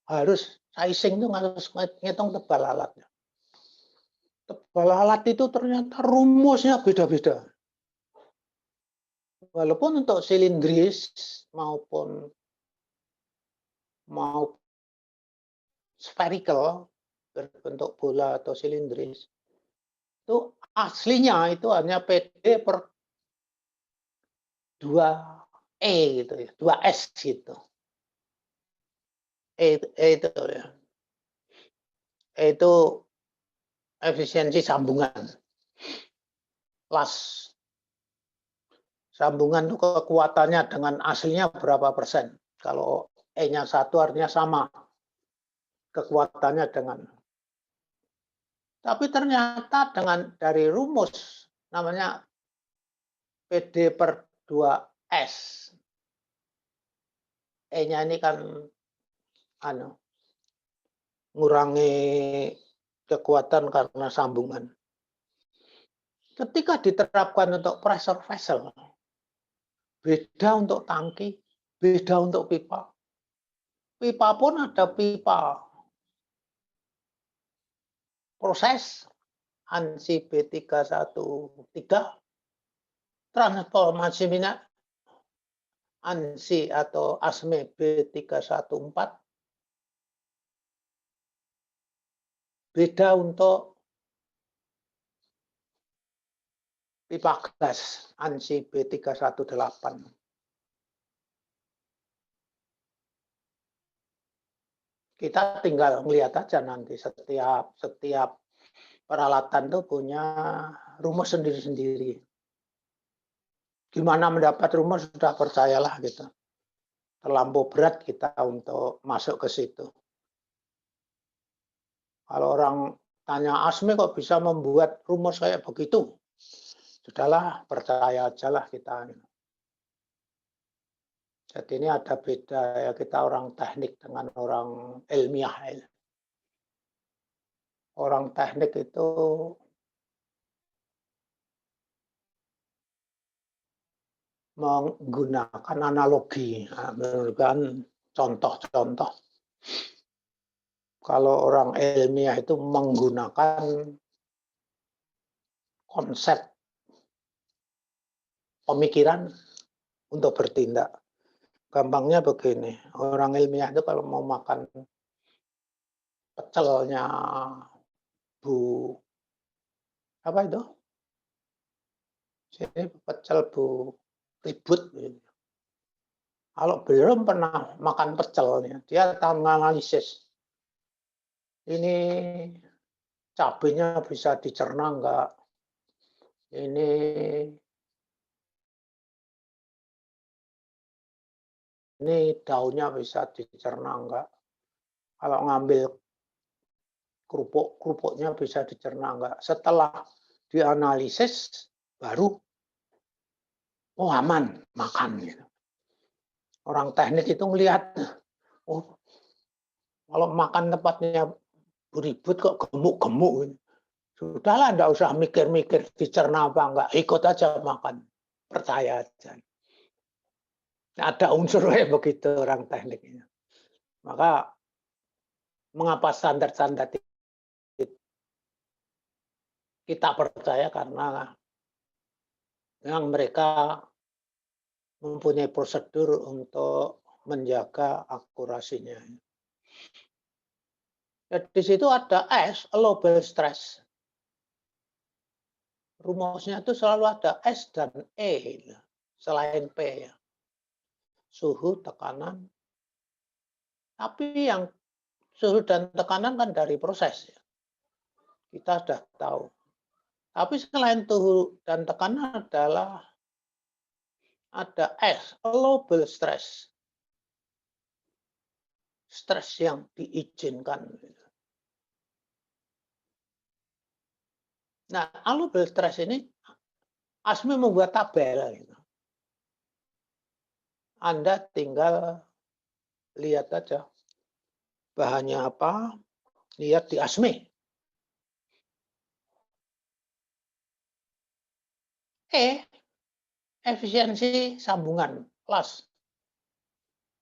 harus sizing itu harus ngitung tebal alatnya. Tebal alat itu ternyata rumusnya beda-beda. Walaupun untuk silindris maupun spherical berbentuk bola atau silindris itu aslinya itu hanya PD per 2E gitu ya, 2S gitu. Itu ya. Itu efisiensi sambungan. Las sambungan itu kekuatannya dengan aslinya berapa persen. Kalau E-nya 1 artinya sama kekuatannya dengan. Tapi ternyata dengan dari rumus namanya PD per 2S. E-nya ini kan ngurangi kekuatan karena sambungan. Ketika diterapkan untuk pressure vessel, beda untuk tangki, beda untuk pipa. Pipa pun ada pipa proses ANSI B313, transformasi minyak ANSI atau ASME B314, beda untuk pipa gas ANSI B318. Kita tinggal melihat aja nanti setiap peralatan itu punya rumus sendiri-sendiri. Gimana mendapat rumus sudah percayalah gitu. Terlampau berat kita untuk masuk ke situ. Kalau orang tanya ASME kok bisa membuat rumus kayak begitu? Sudahlah, percaya aja lah kita. Jadi ini ada beda ya, kita orang teknik dengan orang ilmiah. Orang teknik itu menggunakan analogi, menggunakan contoh-contoh. Kalau orang ilmiah itu menggunakan konsep pemikiran untuk bertindak. Gampangnya begini, orang ilmiah itu kalau mau makan pecelnya Bu apa itu? Sini pecel Bu Ribut. Kalau belum pernah makan pecelnya, dia akan menganalisis ini cabenya bisa dicerna enggak, ini daunnya bisa dicerna enggak, kalau ngambil kerupuknya bisa dicerna enggak. Setelah dianalisis baru oh aman makan gitu. Orang teknik itu melihat oh kalau makan tempatnya beribut kok gemuk-gemuk. Sudahlah, enggak usah mikir-mikir dicerna apa enggak, ikut aja makan. Percaya aja. Ada unsur kayak begitu orang tekniknya. Maka mengapa standar-standar kita percaya karena memang mereka mempunyai prosedur untuk menjaga akurasinya. Ya, di situ ada S, allowable stress. Rumusnya itu selalu ada S dan E, selain P. Ya. Suhu, tekanan. Tapi yang suhu dan tekanan kan dari proses. Ya. Kita sudah tahu. Tapi selain suhu dan tekanan adalah ada S, allowable stress. Stres yang diizinkan. Nah, allowable stress ini ASME membuat tabel. Anda tinggal lihat aja bahannya apa, lihat di ASME. Efisiensi sambungan, las.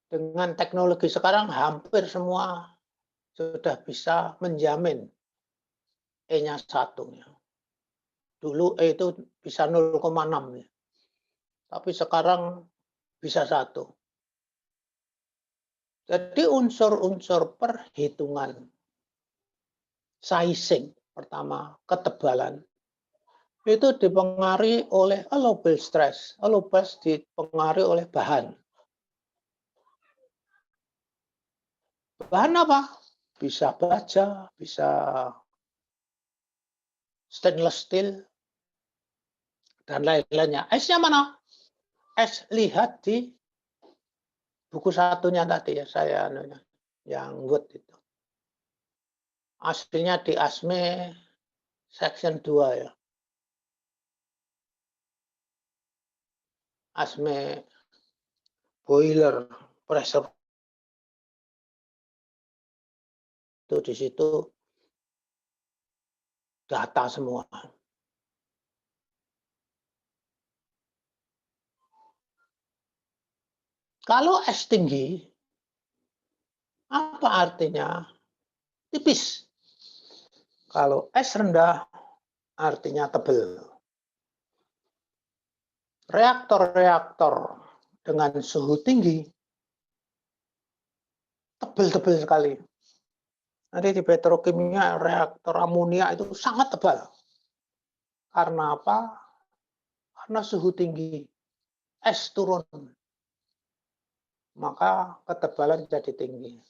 Dengan teknologi sekarang hampir semua sudah bisa menjamin E-nya 1. Dulu E itu bisa 0,6. Tapi sekarang bisa 1. Jadi unsur-unsur perhitungan sizing, pertama ketebalan, itu dipengaruhi oleh allowable stress. Allowable dipengaruhi oleh bahan. Bahan apa? Bisa baja, bisa stainless steel, dan lain-lainnya. S-nya mana? S lihat di buku satunya tadi ya, saya yang good itu. Aslinya di ASME section 2 ya. ASME boiler pressure itu di situ data semua. Kalau S tinggi, apa artinya? Tipis. Kalau S rendah, artinya tebal. Reaktor-reaktor dengan suhu tinggi, tebal-tebal sekali. Nanti di petrokimia, reaktor amonia itu sangat tebal. Karena apa? Karena suhu tinggi. S turun. Maka ketebalan jadi tinggi.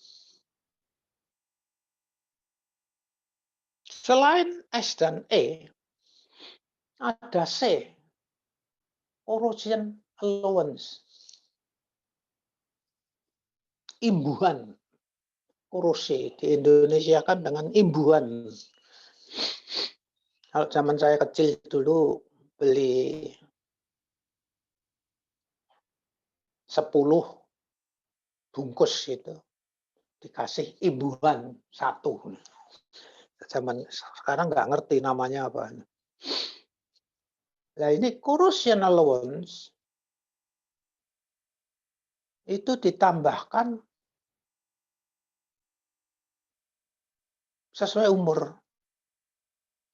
Selain S dan E, ada C, corrosion allowance, imbuhan korosi. Di Indonesia kan dengan imbuhan. Kalau zaman saya kecil dulu beli 10 bungkus itu dikasih imbuhan 1. Zaman sekarang nggak ngerti namanya apa. Nah ini corrosion allowance itu ditambahkan sesuai umur,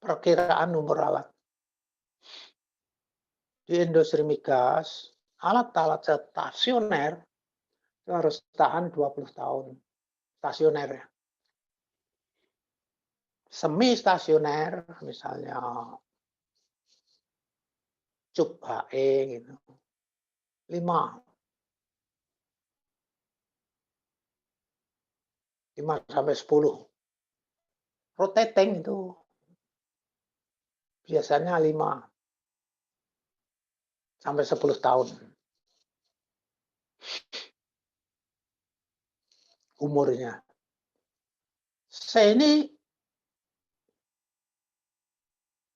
perkiraan umur alat. di industri migas, alat-alat stasioner itu harus tahan 20 tahun. Stasioner ya. Semi stasioner, misalnya cup HE gitu. 5 sampai 10. Rotating itu biasanya 5 sampai 10 tahun umurnya. C ini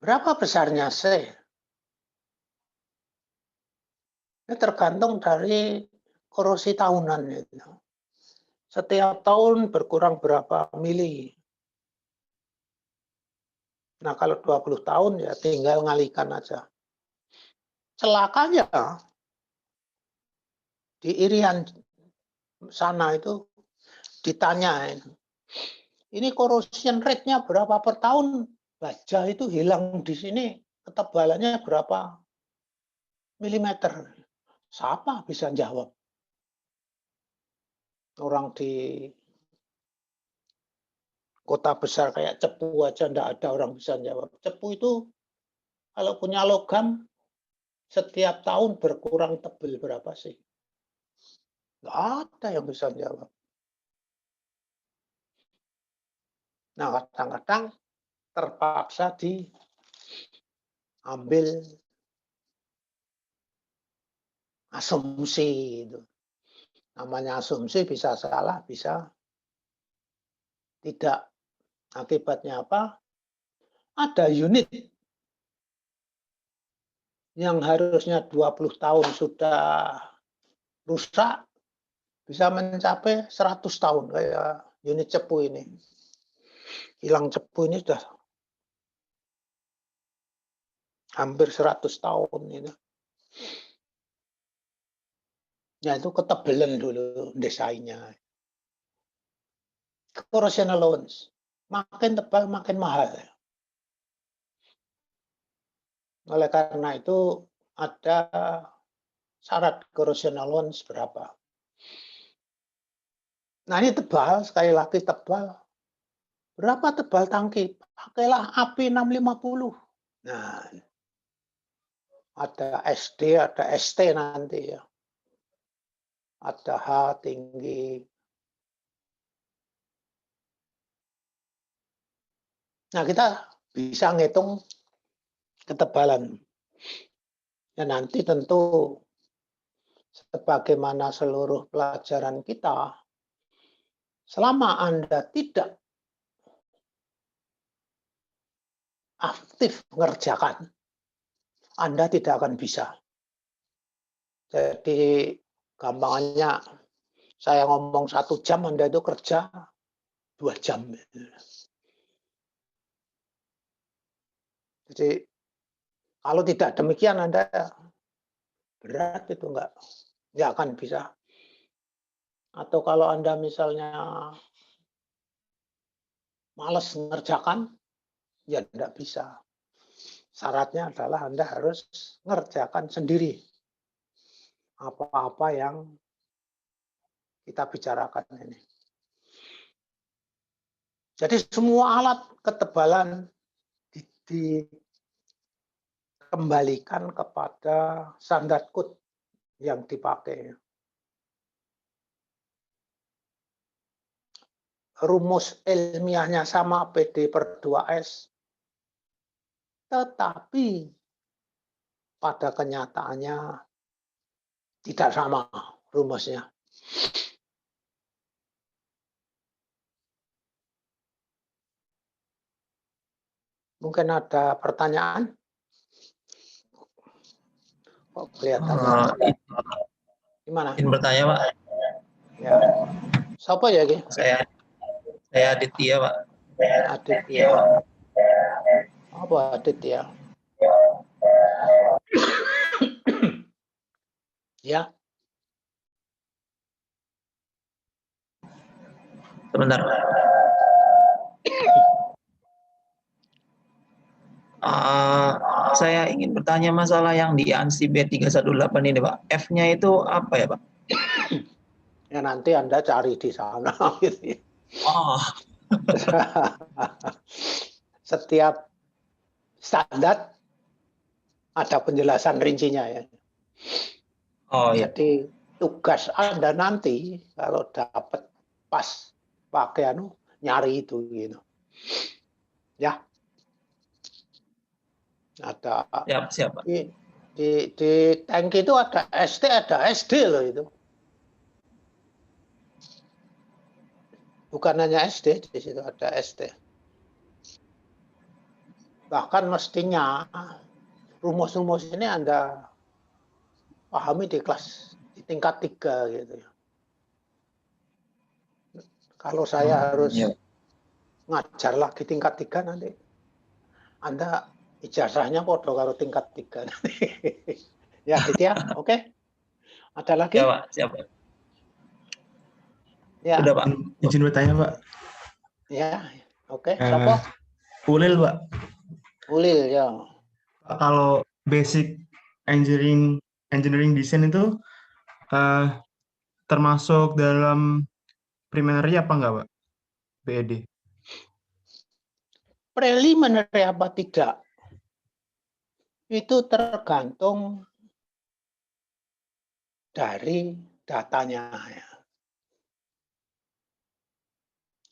berapa besarnya C? Ini tergantung dari korosi tahunan itu. Setiap tahun berkurang berapa mili. Nah, kalau 20 tahun ya tinggal ngalihkan aja. Celakanya di Irian sana itu ditanya, ini corrosion rate-nya berapa per tahun? Baja itu hilang di sini, ketebalannya berapa milimeter? Siapa bisa jawab? Orang di kota besar kayak Cepu aja enggak ada orang bisa jawab. Cepu itu kalau punya logam setiap tahun berkurang tebel berapa sih? Enggak ada yang bisa jawab. Nah, kadang-kadang terpaksa diambil asumsi itu. Namanya asumsi bisa salah, bisa tidak. Akibatnya apa? Ada unit yang harusnya 20 tahun sudah rusak, bisa mencapai 100 tahun kayak unit Cepu ini. Hilang Cepu ini sudah hampir 100 tahun itu. Ya itu ketebelan dulu desainnya. Corrosion allowance. Makin tebal makin mahal. Oleh karena itu ada syarat corrosion allowance berapa. Nah ini tebal, sekali lagi tebal. Berapa tebal tangki? Pakailah API 650. Nah, ada SD, ada ST nanti ya. Ada H tinggi. Nah, kita bisa ngitung ketebalan. Ya nanti tentu sebagaimana seluruh pelajaran kita, selama Anda tidak aktif mengerjakan, Anda tidak akan bisa. Jadi gampangnya saya ngomong 1 jam, Anda itu kerja 2 jam. Jadi kalau tidak demikian Anda berat itu nggak akan bisa. Atau kalau Anda misalnya malas mengerjakan, ya tidak bisa. Syaratnya adalah Anda harus mengerjakan sendiri apa-apa yang kita bicarakan ini. Jadi semua alat ketebalan dikembalikan kepada standar code yang dipakai. Rumus ilmiahnya sama PD per 2S, tetapi pada kenyataannya tidak sama rumusnya. Mungkin ada pertanyaan? Kok kelihatannya? Gimana? Ingin bertanya, Pak. Ya. Siapa ya, Ki? Saya Aditya, Pak. Aditya. Apa Aditya? Ya. Sebentar, Pak. Pak, saya ingin bertanya masalah yang di ANSI B318 ini, Pak. F-nya itu apa ya, Pak? Ya nanti Anda cari di sana. Gitu ya. Oh, Setiap standar ada penjelasan rincinya ya. oh ya. Jadi tugas Anda nanti kalau dapat pas pakai nyari itu gitu. Ya. Ada Siap, Pak. di tank itu ada SD loh itu. Bukan hanya SD, di situ ada SD. Bahkan mestinya rumus-rumus ini Anda pahami di tingkat 3 gitu ya. Kalau saya harus Ya. ngajar lagi tingkat 3 nanti Anda ijazahnya podo karo tingkat 3 nanti. Ya, Ditya, oke? Ada lagi? Ya, Pak. Siap, Pak. Ya. Udah, Pak. Izin bertanya, Pak. Ya, oke. Siapa? Ulil, Pak. Ulil, ya. Pak, kalau basic engineering design itu termasuk dalam preliminary apa enggak, Pak? BED. Preliminary apa tidak? Itu tergantung dari datanya ya.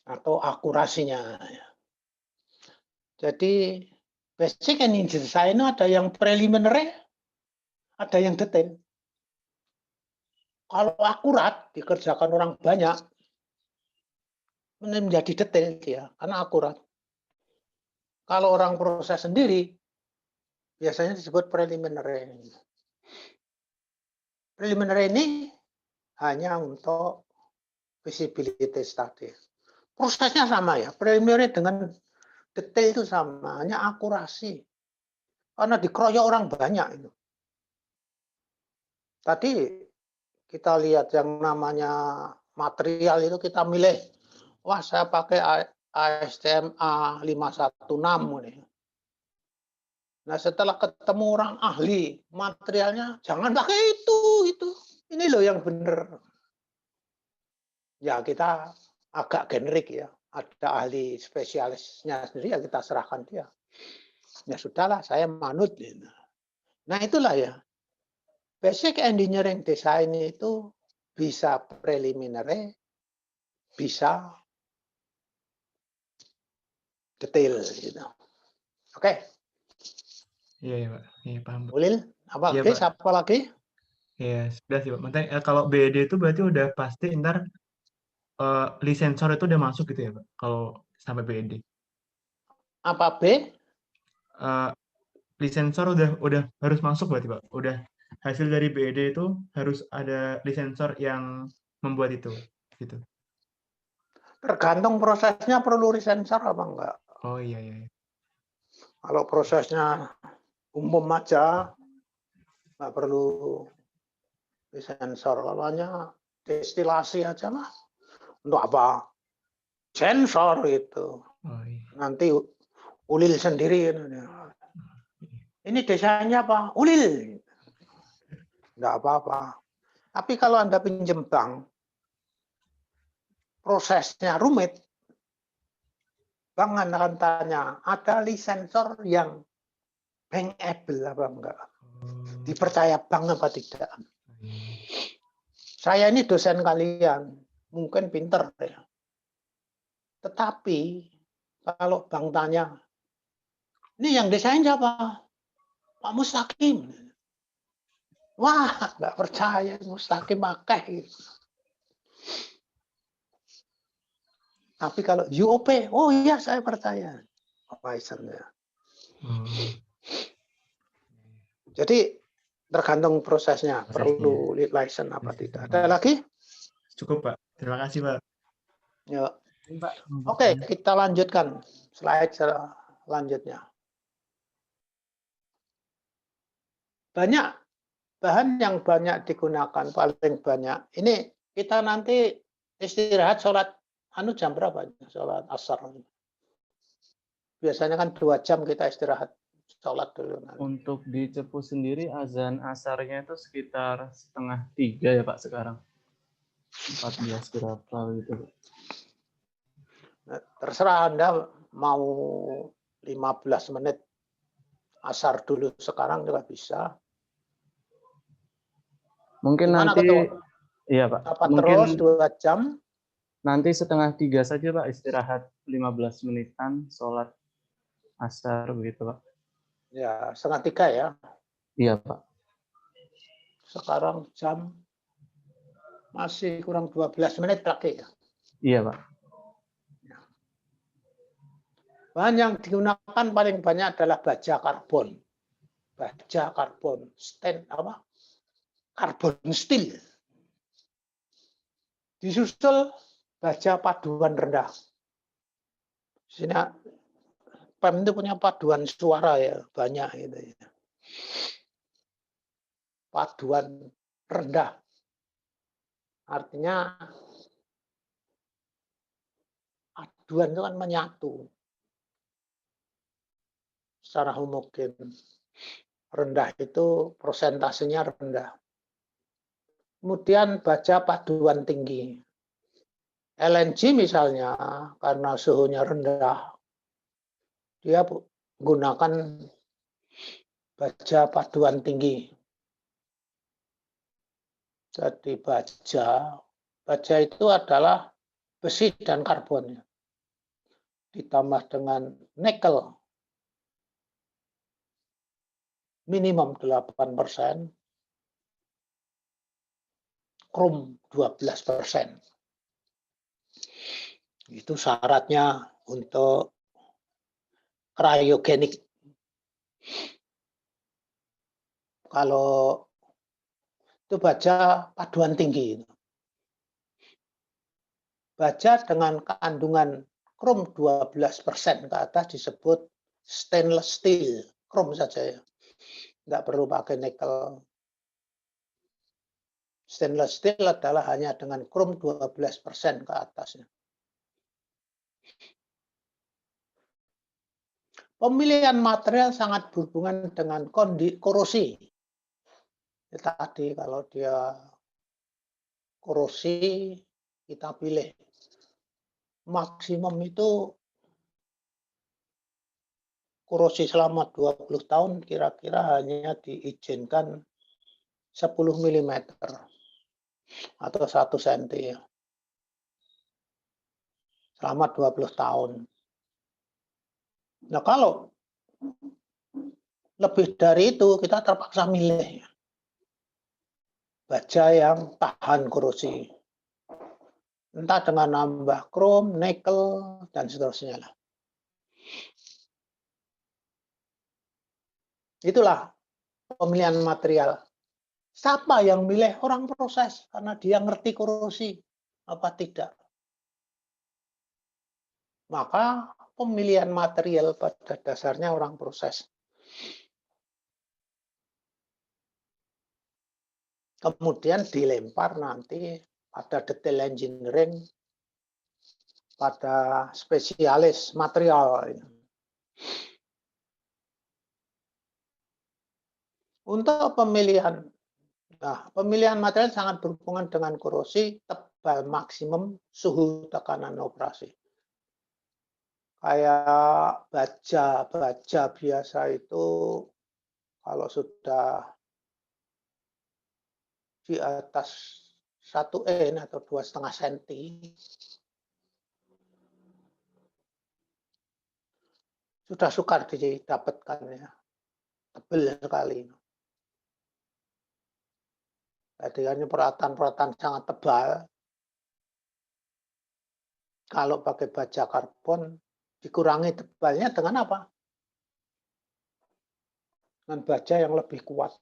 Atau akurasinya ya. Jadi basic and design ada yang preliminary, ada yang detail. Kalau akurat dikerjakan orang banyak, menjadi detail dia karena akurat. Kalau orang proses sendiri, biasanya disebut preliminary. Preliminary ini hanya untuk visibility study. Prosesnya sama ya, preliminary dengan detail itu sama, hanya akurasi. Karena dikeroyok orang banyak itu. Tadi kita lihat yang namanya material itu kita milih, wah saya pakai ASTM A516 nih. Nah setelah ketemu orang ahli materialnya, jangan pakai itu. Ini loh yang benar. Ya kita agak generik ya. Ada ahli spesialisnya sendiri ya kita serahkan dia. Ya sudahlah, saya manut. Nah itulah ya. Basic engineering design itu bisa preliminary, bisa detail. Gitu. Oke. Iya, ya, Pak. Iya, paham, Pak. Ulil, apa Iya, lagi? Pak. Siapa lagi? Iya, sudah sih, Pak. Maksudnya, kalau BED itu berarti udah pasti ntar lisensor itu udah masuk gitu ya, Pak? Kalau sampai BED. Apa B? Lisensor udah harus masuk berarti, Pak? Udah hasil dari BED itu harus ada lisensor yang membuat itu, gitu. Tergantung prosesnya perlu lisensor apa enggak. Oh iya, iya. Kalau prosesnya umum aja, nggak perlu disensor. Kalau hanya destilasi aja lah. Untuk apa? Sensor itu. Oh iya. Nanti Ulil sendiri. Ini desainnya apa? Ulil. Nggak apa-apa. Tapi kalau Anda pinjam bank, prosesnya rumit, bank akan tanya, ada lisensor yang bankable apa enggak? Dipercaya bank apa tidak? Saya ini dosen kalian, mungkin pinter ya. Tetapi kalau bank tanya, ini yang desain siapa? Pak Mustaqim. Wah, nggak percaya Mustaqim pakai. Tapi kalau UOP, oh iya saya percaya. License-nya. Jadi tergantung prosesnya, perlu license apa tidak. Ada lagi? Cukup, Pak. Terima kasih, Pak. Ya. Oke, kita lanjutkan slide selanjutnya. Banyak bahan yang banyak digunakan, paling banyak. Ini kita nanti istirahat sholat jam berapa? Sholat asar. Biasanya kan 2 jam kita istirahat sholat dulu nanti. Untuk di Cepu sendiri azan asarnya itu sekitar 2:30 ya Pak sekarang. 14 berapa gitu. Pak. Nah, terserah Anda mau 15 menit asar dulu sekarang juga bisa. Mungkin Gimana nanti Ketua? iya Pak. Apa Mungkin terus 2 jam? nanti 2:30 saja Pak, istirahat 15 menitan, sholat asar begitu Pak. Ya, 2:30 ya. Iya Pak. Sekarang jam masih kurang 12 menit lagi ya. Iya Pak. Bahan yang digunakan paling banyak adalah baja karbon. Baja karbon, karbon steel. Disusul baja paduan rendah. Sini PEM itu punya paduan suara ya, banyak gitu ya. Paduan rendah. Artinya aduan itu kan menyatu. Secara homogen. Rendah itu prosentasenya rendah. Kemudian baja paduan tinggi. LNG misalnya, karena suhunya rendah, dia menggunakan baja paduan tinggi. Jadi baja itu adalah besi dan karbon. Ditambah dengan nikel, minimum 8%, krom 12%. Itu syaratnya untuk cryogenik. Kalau itu baja paduan tinggi. Baja dengan kandungan krom 12% ke atas disebut stainless steel. Krom saja ya. Nggak perlu pakai nikel. Stainless steel adalah hanya dengan krom 12% ke atasnya. Pemilihan material sangat berhubungan dengan korosi. Ya, tadi kalau dia korosi, kita pilih. Maksimum itu korosi selama 20 tahun kira-kira hanya diizinkan 10 mm atau 1 cm selama 20 tahun. Nah, kalau lebih dari itu kita terpaksa milih baja yang tahan korosi. Entah dengan nambah krom, nikel, dan seterusnya. Itulah pemilihan material. Siapa yang milih? Orang proses, karena dia ngerti korosi apa tidak. Maka pemilihan material pada dasarnya orang proses. Kemudian dilempar nanti pada detail engineering, pada spesialis material. Untuk pemilihan material sangat berhubungan dengan korosi, tebal maksimum, suhu tekanan operasi. Kayak baja biasa itu kalau sudah di atas 1 In atau 2,5 cm sudah sukar didapatkan ya, tebal sekali. Jadi hanya peralatan sangat tebal. Kalau pakai baja karbon dikurangi tebalnya dengan apa? Dengan baja yang lebih kuat,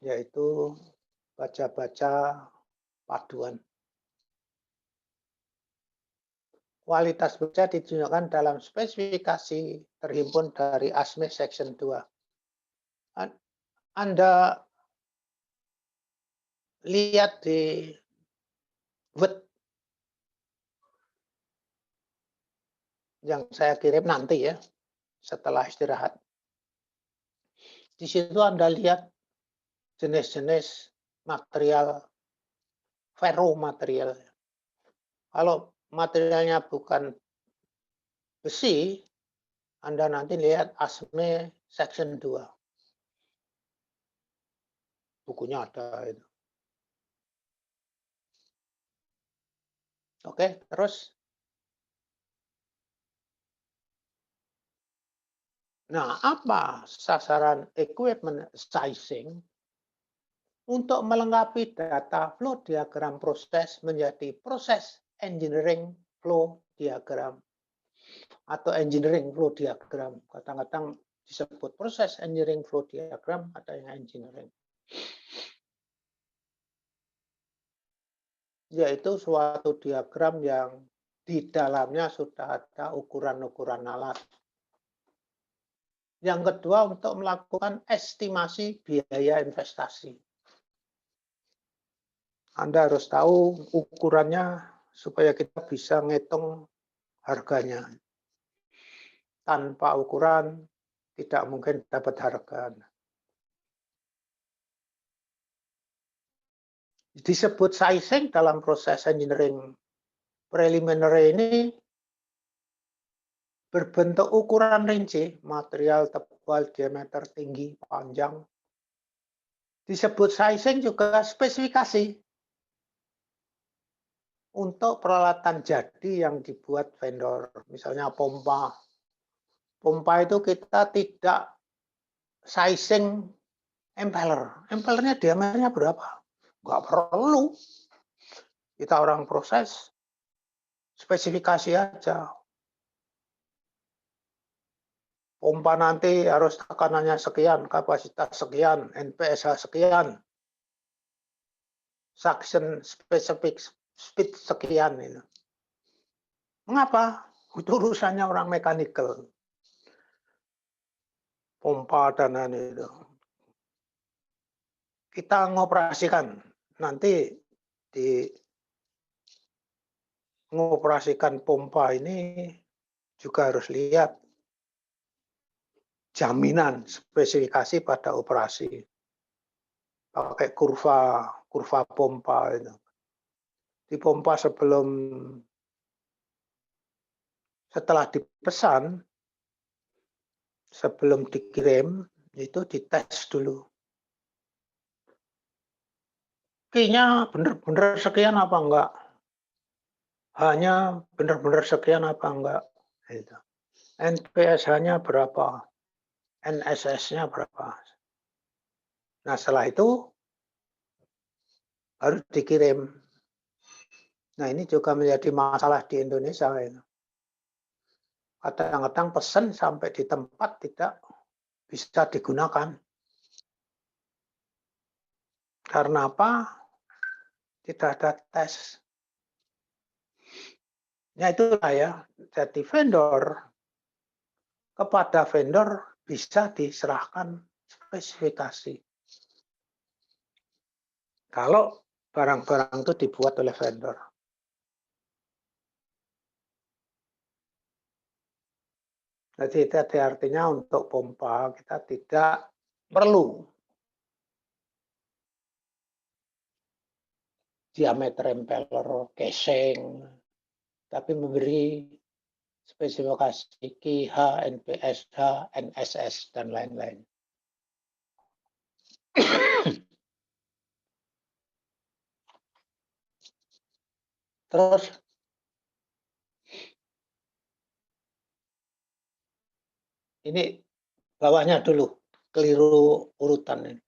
yaitu baja-baja paduan. Kualitas baja ditunjukkan dalam spesifikasi terhimpun dari ASME Section 2. Anda lihat di web yang saya kirim nanti ya, setelah istirahat. Di situ Anda lihat jenis-jenis material, ferromaterial. Kalau materialnya bukan besi, Anda nanti lihat ASME section 2. Bukunya ada itu. Oke, terus. Nah, apa sasaran equipment sizing? Untuk melengkapi data flow diagram proses menjadi proses engineering flow diagram atau engineering flow diagram. Kadang-kadang disebut proses engineering flow diagram, ada yang engineering. Yaitu suatu diagram yang di dalamnya sudah ada ukuran-ukuran alat. Yang kedua, untuk melakukan estimasi biaya investasi. Anda harus tahu ukurannya supaya kita bisa ngitung harganya. Tanpa ukuran tidak mungkin dapat harga. Disebut sizing dalam proses engineering preliminary ini berbentuk ukuran rinci, material tebal, diameter tinggi, panjang. Disebut sizing juga spesifikasi untuk peralatan jadi yang dibuat vendor. Misalnya pompa. Pompa itu kita tidak sizing impeller. Impellernya diameternya berapa? Nggak perlu. Kita orang proses, spesifikasi aja. Pompa nanti harus tekanannya sekian, kapasitas sekian, NPSH sekian, suction specific speed sekian. Itu. Mengapa? Itu urusannya orang mechanical. Pompa dan itu. Kita ngoperasikan. Nanti di ngoperasikan pompa ini juga harus lihat jaminan spesifikasi pada operasi. Pakai kurva pompa itu. Di pompa setelah dipesan, sebelum dikirim, itu dites dulu. Key-nya benar-benar sekian apa enggak? Hanya benar-benar sekian apa enggak? Itu. NPSH-nya berapa? NSS-nya berapa? Nah, setelah itu harus dikirim. Nah, ini juga menjadi masalah di Indonesia. Kadang-kadang pesan sampai di tempat tidak bisa digunakan. Karena apa? Tidak ada tes. Ya itulah ya. Jadi kepada vendor bisa diserahkan spesifikasi. Kalau barang-barang itu dibuat oleh vendor. Jadi itu artinya untuk pompa kita tidak perlu diameter impeller, casing, tapi memberi spesifikasi KH, NPSH, NSS, dan lain-lain. Terus, ini bawahnya dulu, keliru urutan ini.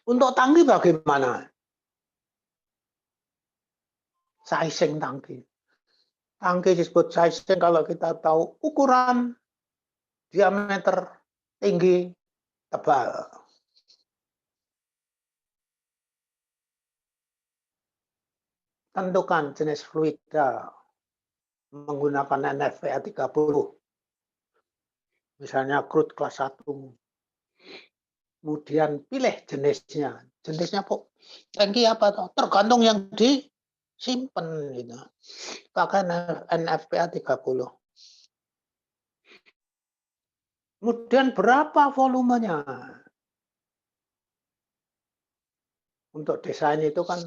Untuk tangki bagaimana? Sizing tangki. Tangki disebut sizing kalau kita tahu ukuran, diameter, tinggi, tebal. Tentukan jenis fluida menggunakan NFPA 30. Misalnya crude kelas 1. Kemudian pilih jenisnya. Jenisnya tangki apa? Tergantung yang disimpan. Gitu. Pakai NFPA 30. Kemudian berapa volumenya? Untuk desain itu kan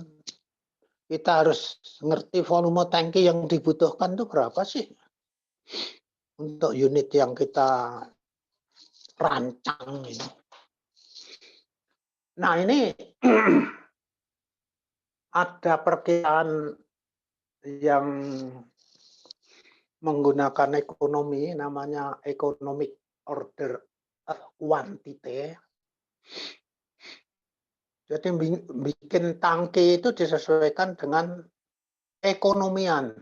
kita harus ngerti volume tangki yang dibutuhkan itu berapa sih? Untuk unit yang kita rancang ini. Nah ini ada perkiraan yang menggunakan ekonomi, namanya economic order of quantity. Jadi bikin tangki itu disesuaikan dengan ekonomian.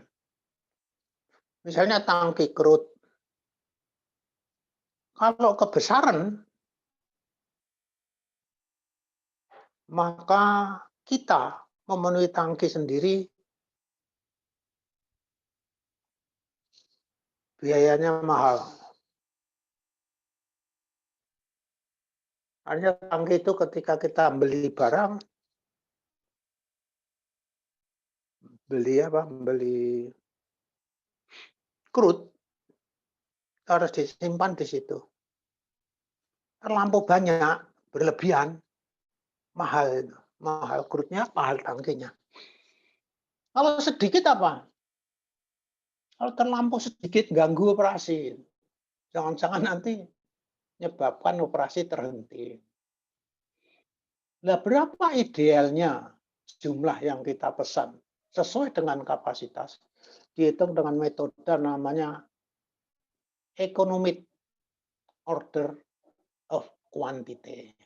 Misalnya tangki crude. Kalau kebesaran, maka kita memenuhi tangki sendiri biayanya mahal. Artinya tangki itu ketika kita beli barang, beli crude, harus disimpan di situ. Terlampau banyak, berlebihan, mahal itu. Mahal crude-nya, mahal tangkinya. Kalau sedikit apa? Kalau terlampau sedikit ganggu operasi. Jangan-jangan nanti menyebabkan operasi terhenti. Nah, berapa idealnya jumlah yang kita pesan sesuai dengan kapasitas? Dihitung dengan metode namanya economic order of quantity.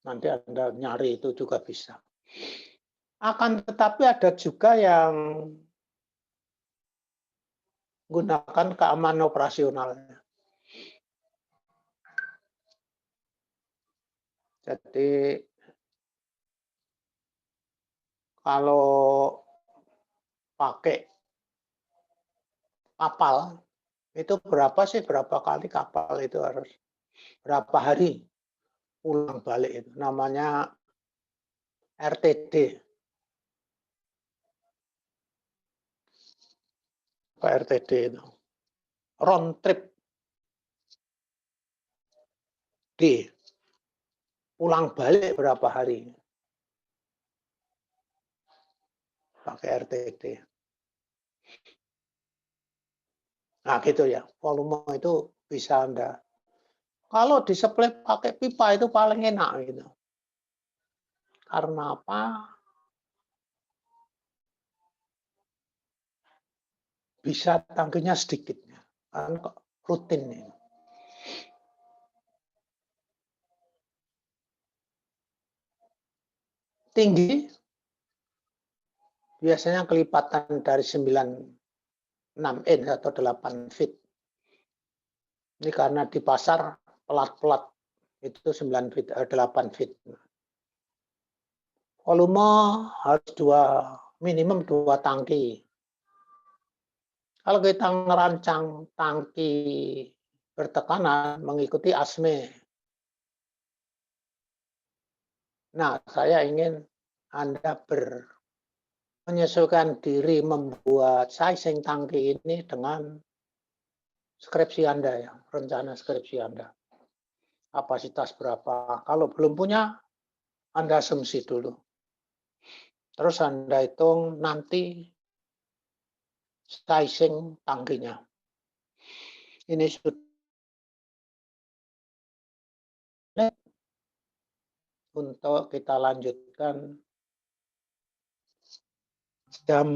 Nanti Anda nyari itu juga bisa. Akan tetapi ada juga yang menggunakan keamanan operasionalnya. Jadi kalau pakai kapal, itu berapa kali kapal itu harus, berapa hari pulang balik itu. Namanya RTD. RTD itu. Round trip D. Pulang balik berapa hari. Pakai RTD. Nah gitu ya, volume itu bisa Anda. Kalau disuplai pakai pipa itu paling enak gitu. Karena apa? Bisa tangkinya sedikit. Kan rutin ini. Tinggi biasanya kelipatan dari 96 in atau 8 feet. Ini karena di pasar pelat-pelat itu 9 feet, 8 feet. Volume harus minimum 2 tangki. Kalau kita merancang tangki bertekanan mengikuti ASME. Nah, saya ingin Anda menyesuaikan diri membuat sizing tangki ini dengan skripsi Anda ya, rencana skripsi Anda. Kapasitas berapa? Kalau belum punya, Anda asumsi dulu. Terus Anda hitung nanti sizing tangkinya. Ini sudah untuk kita lanjutkan jam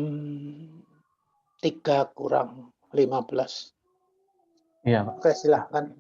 3:15. Iya, Pak. Oke, silahkan.